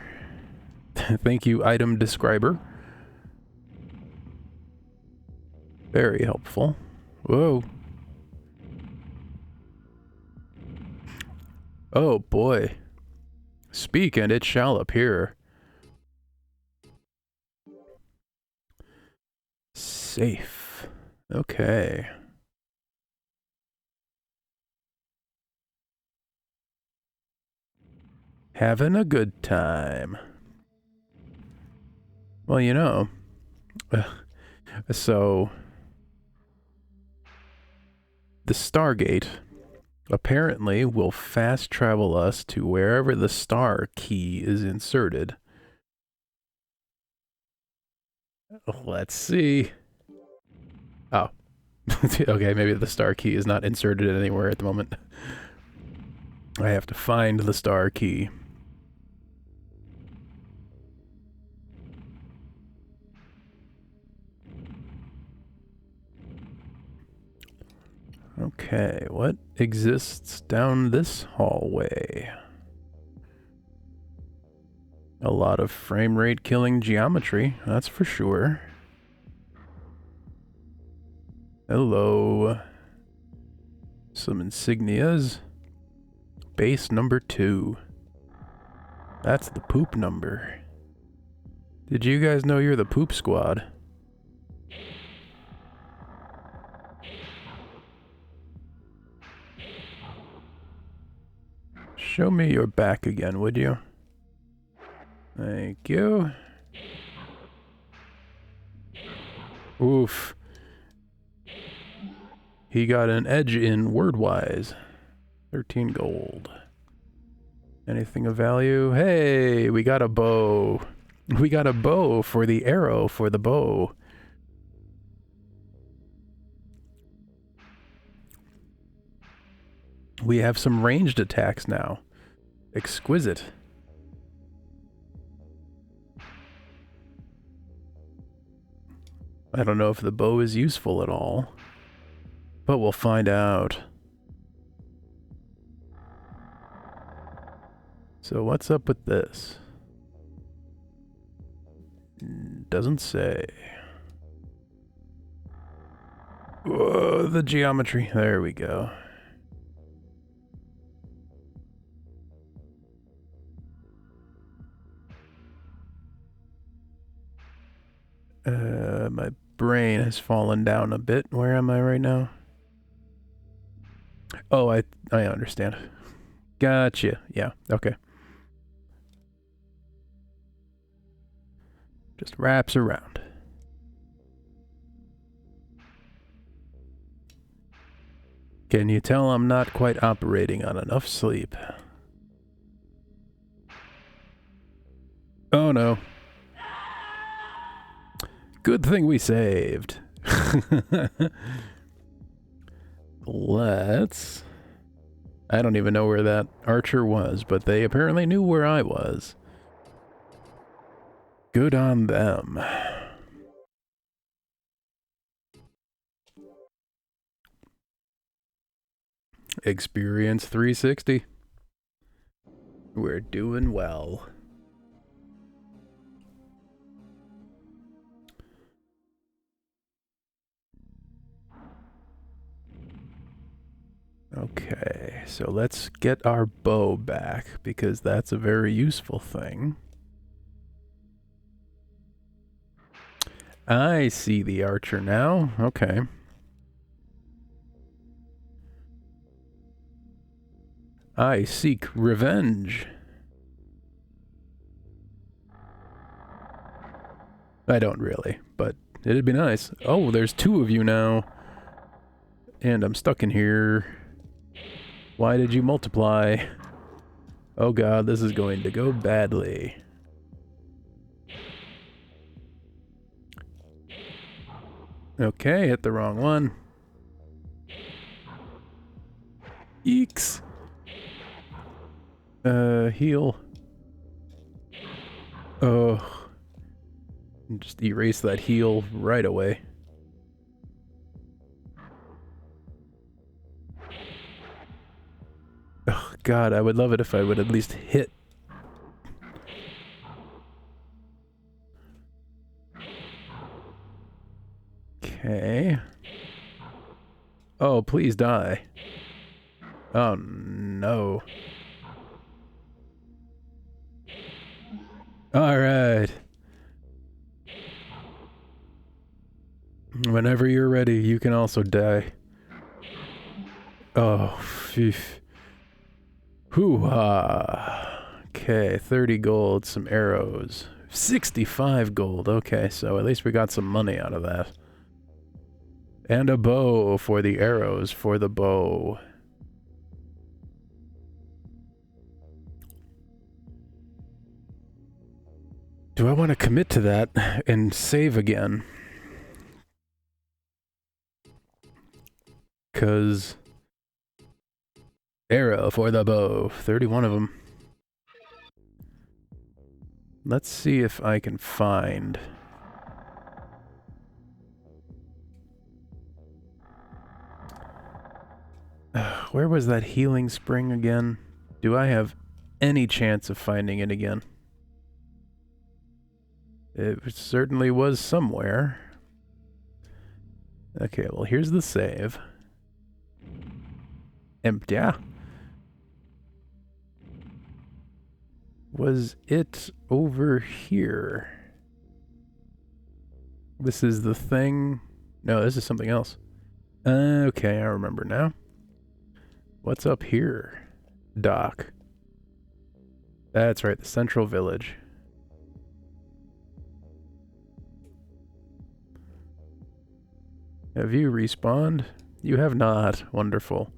Thank you, item describer. Very helpful. Whoa. Oh boy. Speak and it shall appear. Safe. Okay. Having a good time. Well, you know, so the Stargate apparently will fast travel us to wherever the star key is inserted. Let's see. Oh. Okay, maybe the star key is not inserted anywhere at the moment. I have to find the star key. Okay, what exists down this hallway? A lot of frame rate killing geometry, that's for sure. Hello. Some insignias. Base number 2. That's the poop number. Did you guys know you're the poop squad? Show me your back again, would you? Thank you. Oof. He got an edge in word-wise. 13 gold. Anything of value? Hey, we got a bow. We got a bow for the arrow for the bow. We have some ranged attacks now. Exquisite. I don't know if the bow is useful at all, but we'll find out. So what's up with this? Doesn't say. Whoa, the geometry. There we go. My brain has fallen down a bit. Where am I right now? Oh, I understand. Gotcha. Yeah, okay. Just wraps around. Can you tell I'm not quite operating on enough sleep? Oh no. Good thing we saved. Let's... I don't even know where that archer was, but they apparently knew where I was. Good on them. experience 360. We're doing well. Okay, so let's get our bow back, because that's a very useful thing. I see the archer now. Okay. I seek revenge. I don't really, but it'd be nice. Oh, there's two of you now. And I'm stuck in here. Why did you multiply? Oh god, this is going to go badly. Okay, hit the wrong one. Eeks. Heal. Oh. Just erase that heal right away. Oh god, I would love it if I would at least hit. Okay. Oh, please die. Oh no. Alright. Whenever you're ready, you can also die. Oh, phew. Hoo-ha. Okay, 30 gold, some arrows. 65 gold, okay, so at least we got some money out of that. And a bow for the arrows for the bow. Do I want to commit to that and save again? 'Cause arrow for the bow, 31 of them. Let's see if I can find... where was that healing spring again? Do I have any chance of finding it again? It certainly was somewhere. Okay, well here's the save. Yeah. Was it over here? This is the thing? No, this is something else. Okay, I remember now. What's up here? Dock. That's right, the central village. Have you respawned? You have not. Wonderful.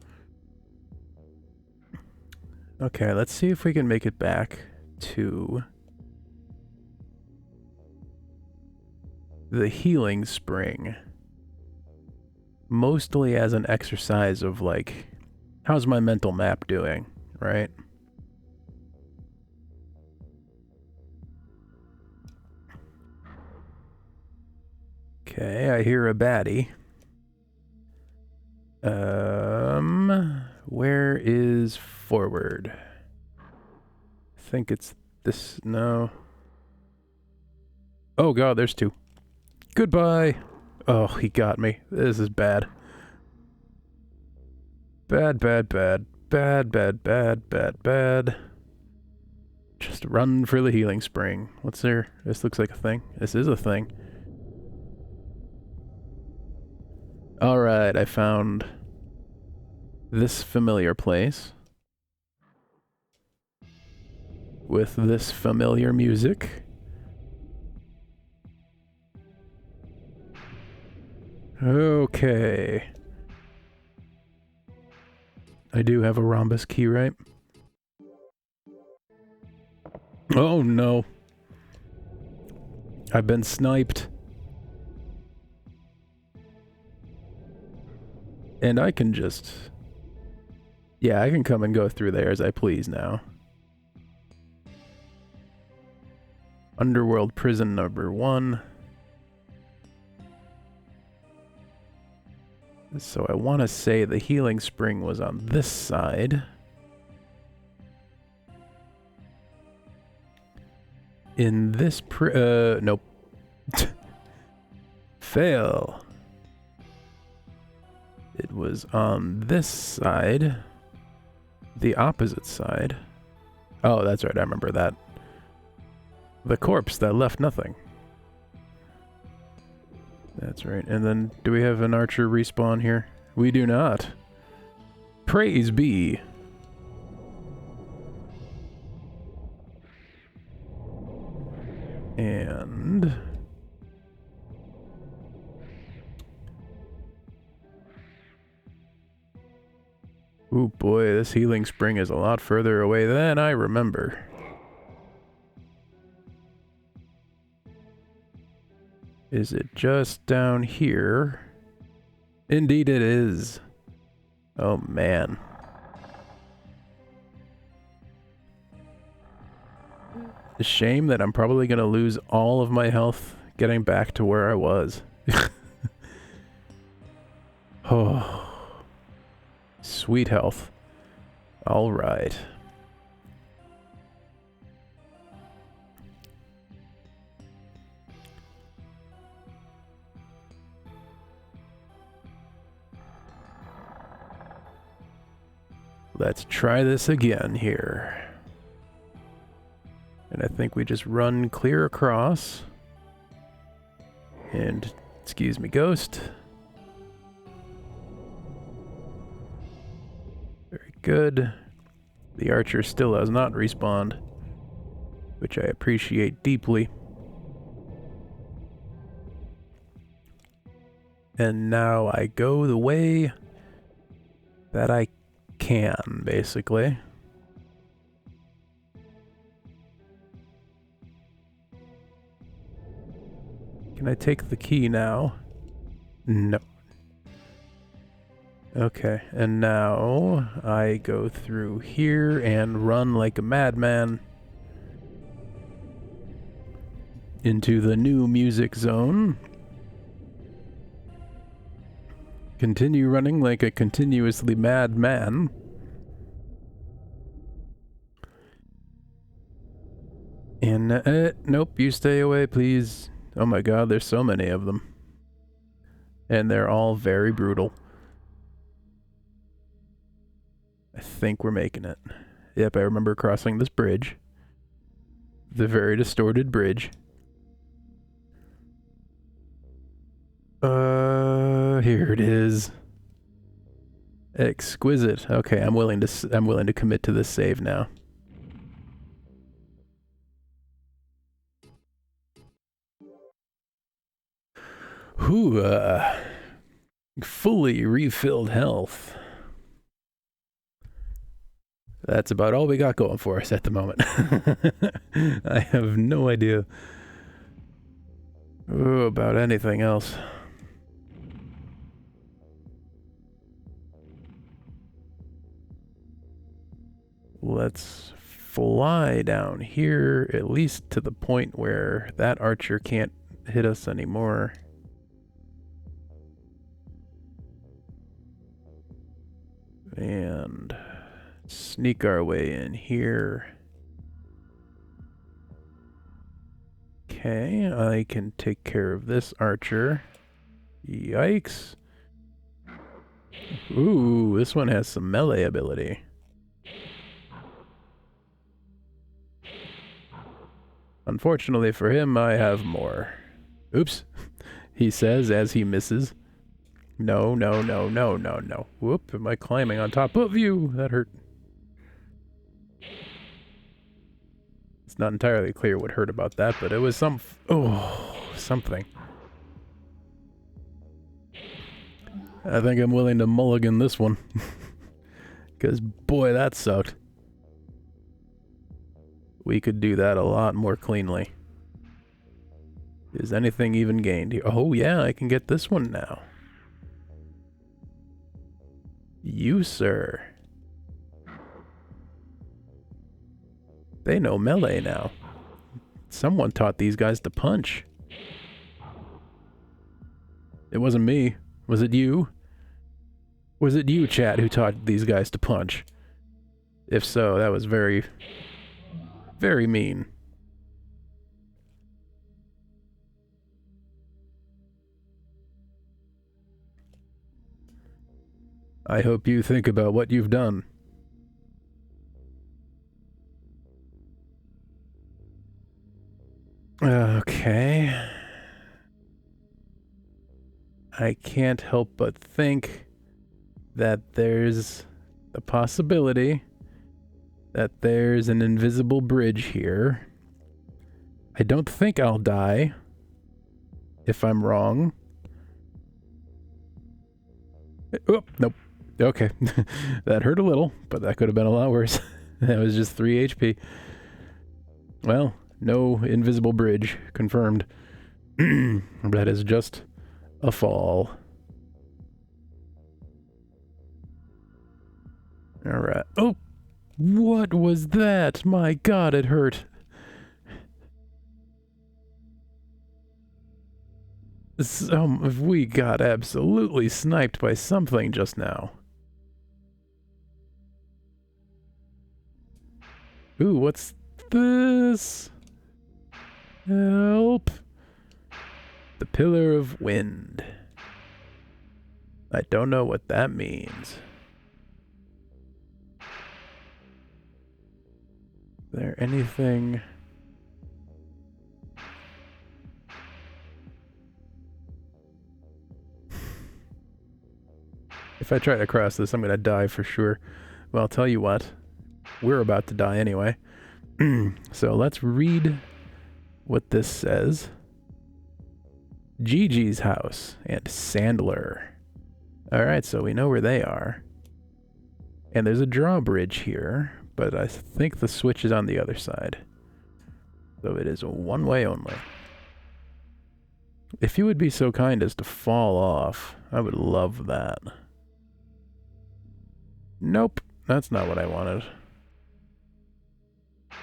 Okay, let's see if we can make it back to the healing spring. Mostly as an exercise of like, how's my mental map doing, right? Okay, I hear a baddie. Where is forward? I think it's this, no. Oh god, there's two. Goodbye! Oh, he got me. This is bad. Bad, bad, bad. Bad, bad, bad, bad, bad. Just run for the healing spring. What's there? This looks like a thing. This is a thing. Alright, I found this familiar place. With this familiar music. Okay. I do have a rhombus key, right? Oh no. I've been sniped. And I can just... yeah, I can come and go through there as I please now. Underworld prison number 1. So I want to say the healing spring was on this side. In this nope. Fail. It was on this side. The opposite side. Oh, that's right, I remember that. The corpse that left nothing. That's right. And then, do we have an archer respawn here? We do not. Praise be. And... ooh boy, this healing spring is a lot further away than I remember. Is it just down here? Indeed it is. Oh man. A shame that I'm probably gonna lose all of my health getting back to where I was. Oh. Sweet health. All right. Let's try this again here. And I think we just run clear across. And, excuse me, ghost. Very good. The archer still has not respawned, which I appreciate deeply. And now I go the way that I can, basically. Can I take the key now? No. Okay, and now I go through here and run like a madman into the new music zone. Continue running like a continuously mad man. And, nope, you stay away, please. Oh my god, there's so many of them. And they're all very brutal. I think we're making it. Yep, I remember crossing this bridge. The very distorted bridge. Here it is. Exquisite. Okay, I'm willing to commit to this save now. Whew, fully refilled health. That's about all we got going for us at the moment. I have no idea about anything else. Let's fly down here, at least to the point where that archer can't hit us anymore. And sneak our way in here. Okay, I can take care of this archer. Yikes. Ooh, this one has some melee ability. Unfortunately for him, I have more. Oops, he says as he misses. No, no, no, no, no, no. Whoop, am I climbing on top of you? That hurt. It's not entirely clear what hurt about that, but it was something. I think I'm willing to mulligan this one. Because, boy, that sucked. We could do that a lot more cleanly. Is anything even gained here? Oh, yeah, I can get this one now. You, sir. They know melee now. Someone taught these guys to punch. It wasn't me. Was it you? Was it you, chat, who taught these guys to punch? If so, that was very, very mean. I hope you think about what you've done. Okay. I can't help but think that there's a possibility that there's an invisible bridge here. I don't think I'll die if I'm wrong. Oh, nope. Okay. That hurt a little, but that could have been a lot worse. That was just 3 HP. Well, no invisible bridge confirmed. That is just a fall. Alright. Oh! What was that? My god, it hurt. We got absolutely sniped by something just now. Ooh, what's this? Help! The Pillar of Wind. I don't know what that means. Is there anything... If I try to cross this, I'm gonna die for sure. Well, I'll tell you what. We're about to die anyway. So let's read what this says. Gigi's house and Sandler. Alright, so we know where they are. And there's a drawbridge here, but I think the switch is on the other side. So it is one way only. If you would be so kind as to fall off, I would love that. Nope, that's not what I wanted.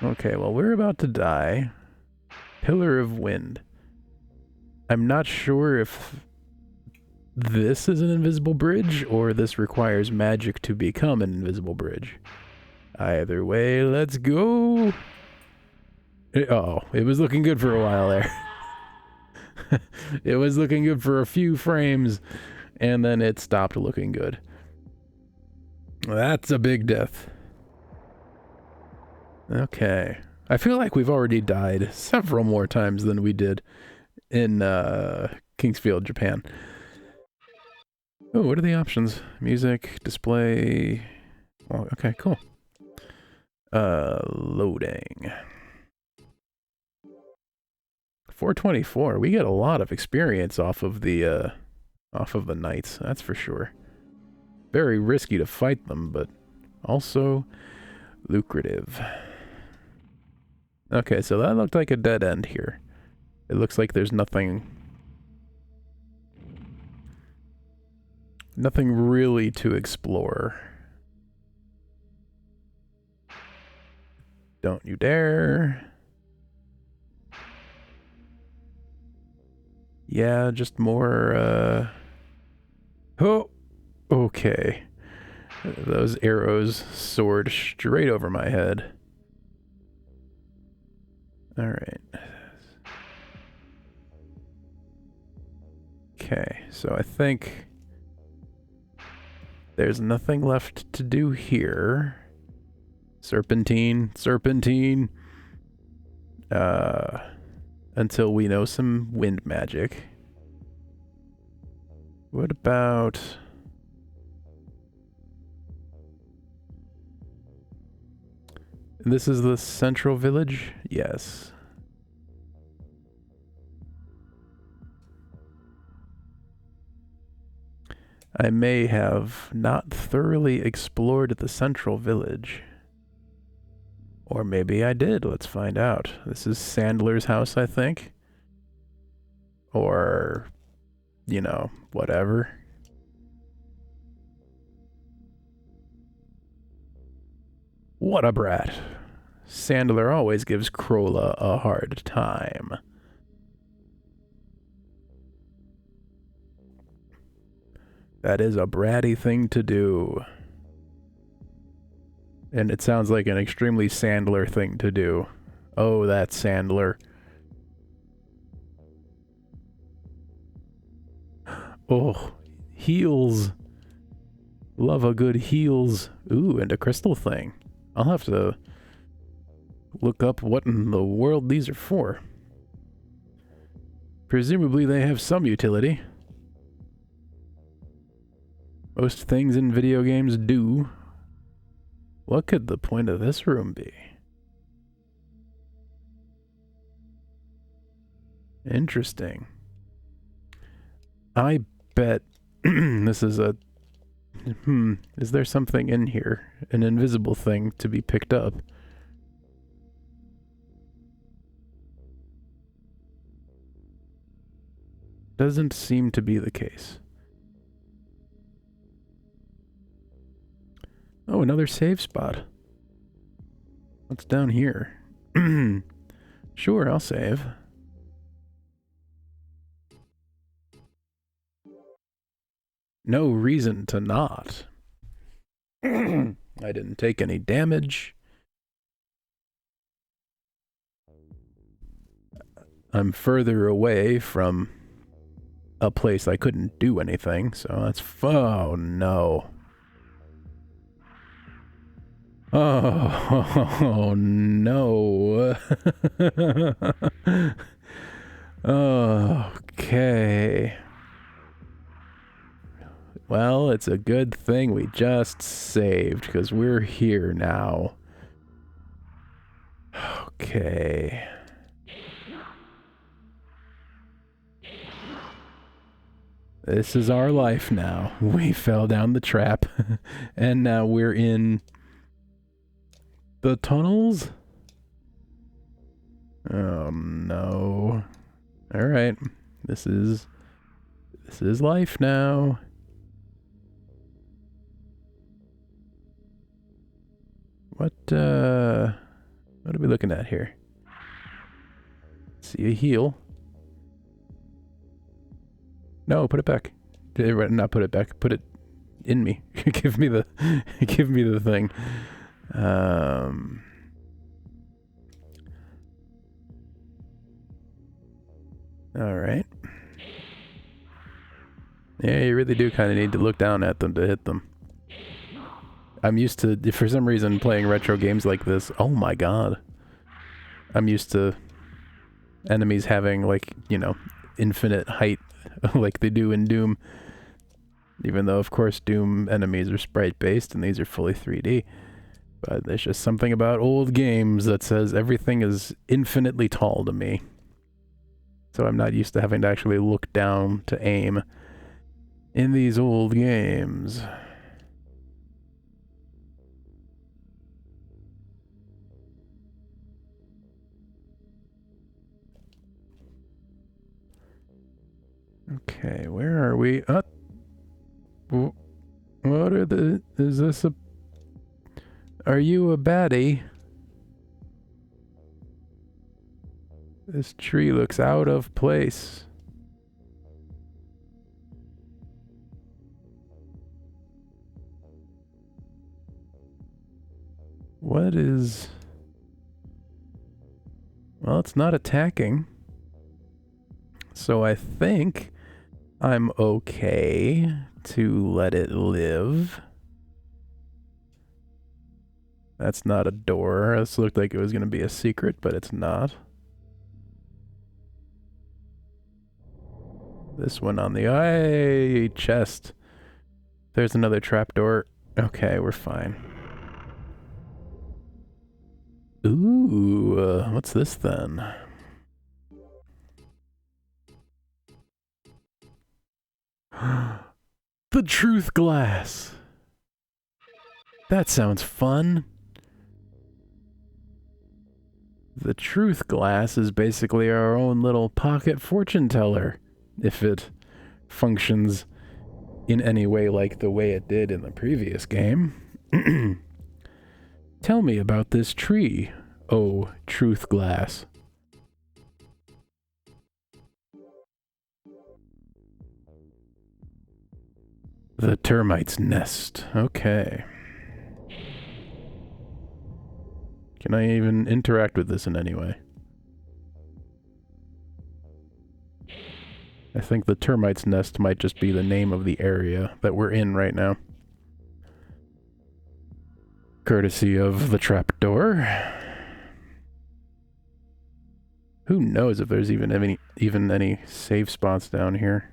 Okay, well, we're about to die. Pillar of Wind. I'm not sure if this is an invisible bridge or this requires magic to become an invisible bridge. Either way, let's go. Oh, it was looking good for a while there. It was looking good for a few frames, and then it stopped looking good. That's a big death. Okay. I feel like we've already died several more times than we did in Kingsfield, Japan. Oh, what are the options? Music, display... Oh, okay, cool. Loading. 424. We get a lot of experience off of the knights, that's for sure. Very risky to fight them, but also lucrative. Okay, so that looked like a dead end here. It looks like there's nothing really to explore. Don't you dare. Yeah, just more, Oh! Okay. Those arrows soared straight over my head. Alright. Okay, so I think there's nothing left to do here. Serpentine. Until we know some wind magic. What about... This is the central village? Yes. I may have not thoroughly explored the central village. Or maybe I did. Let's find out. This is Sandler's house, I think. Or, you know, whatever. What a brat. Sandler always gives Crola a hard time. That is a bratty thing to do. And it sounds like an extremely Sandler thing to do. Oh, that's Sandler. Oh, heels. Love a good heels. Ooh, and a crystal thing. I'll have to look up what in the world these are for. Presumably they have some utility. Most things in video games do. What could the point of this room be? Interesting. I bet this is a... is there something in here? An invisible thing to be picked up? Doesn't seem to be the case. Oh, another save spot. What's down here? Sure, I'll save. No reason to not. I didn't take any damage. I'm further away from a place I couldn't do anything, so that's... oh, no. Oh, no. Okay. Well, it's a good thing we just saved, because we're here now. Okay. This is our life now. We fell down the trap, and now we're in the tunnels? Oh no. Alright. This is life now. What are we looking at here? See a heal. No, put it back. Not put it back. Put it in me. give me the thing. All right. Yeah, you really do kind of need to look down at them to hit them. I'm used to, for some reason, playing retro games like this. Oh my god. I'm used to enemies having, like, you know, infinite height like they do in Doom. Even though, of course, Doom enemies are sprite-based and these are fully 3D. But there's just something about old games that says everything is infinitely tall to me. So I'm not used to having to actually look down to aim in these old games. Okay, where are we? What are the... is this a... are you a baddie? This tree looks out of place. What is... well, it's not attacking. So I think I'm okay to let it live. That's not a door. This looked like it was going to be a secret, but it's not. This one on the eye chest. There's another trapdoor. Okay, we're fine. Ooh, what's this then? The truth glass. That sounds fun. The truth glass is basically our own little pocket fortune teller, if it functions in any way like the way it did in the previous game. Tell me about this tree, oh truth glass. The termite's nest. Okay. Can I even interact with this in any way? I think the termite's nest might just be the name of the area that we're in right now. Courtesy of the trapdoor. Who knows if there's even any safe spots down here?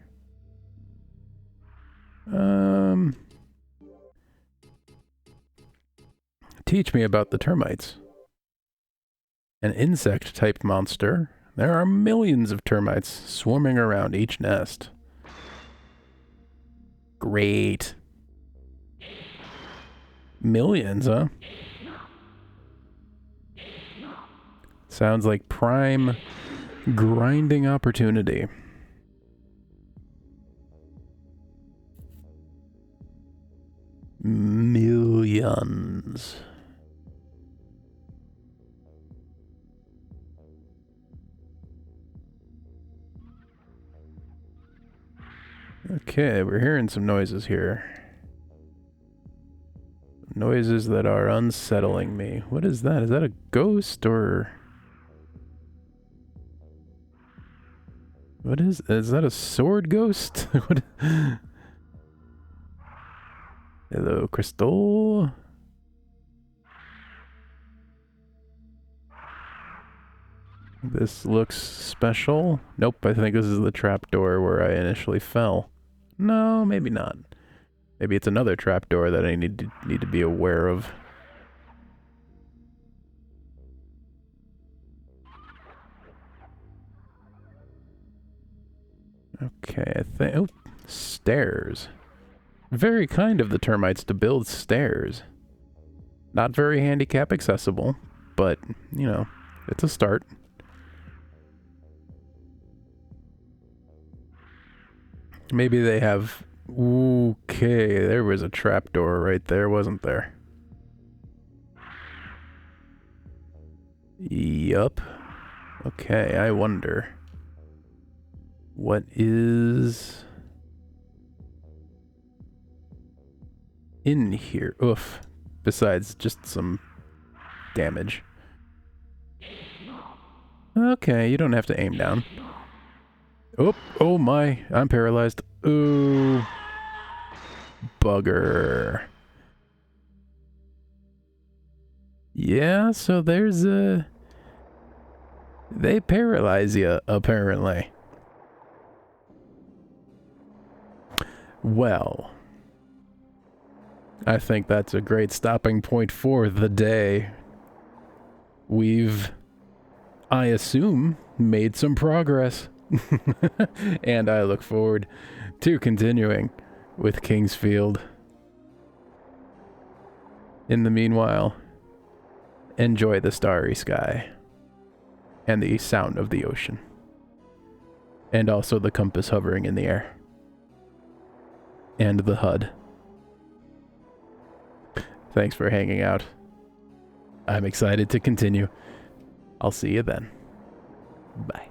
Teach me about the termites. An insect-type monster. There are millions of termites swarming around each nest. Great. Millions, huh? Sounds like prime grinding opportunity. Millions. Okay, we're hearing some noises here. Noises that are unsettling me. What is that? Is that a ghost or... What is that a sword ghost? What? Hello, Crystal. This looks special. Nope, I think this is the trapdoor where I initially fell. No, maybe not. Maybe it's another trapdoor that I need to be aware of. Okay, I think... Oh, stairs. Very kind of the termites to build stairs. Not very handicap accessible, but, you know, it's a start. Maybe they have... Okay, there was a trapdoor right there, wasn't there? Yup. Okay, I wonder... What is... in here? Oof. Besides just some damage. Okay, you don't have to aim down. Oh my, I'm paralyzed. Ooh. Bugger. Yeah, so there's a... They paralyze you, apparently. Well, I think that's a great stopping point for the day. We've, I assume, made some progress. And I look forward to continuing with Kingsfield. In the meanwhile, enjoy the starry sky and the sound of the ocean. And also the compass hovering in the air. And the HUD. Thanks for hanging out. I'm excited to continue. I'll see you then. Bye.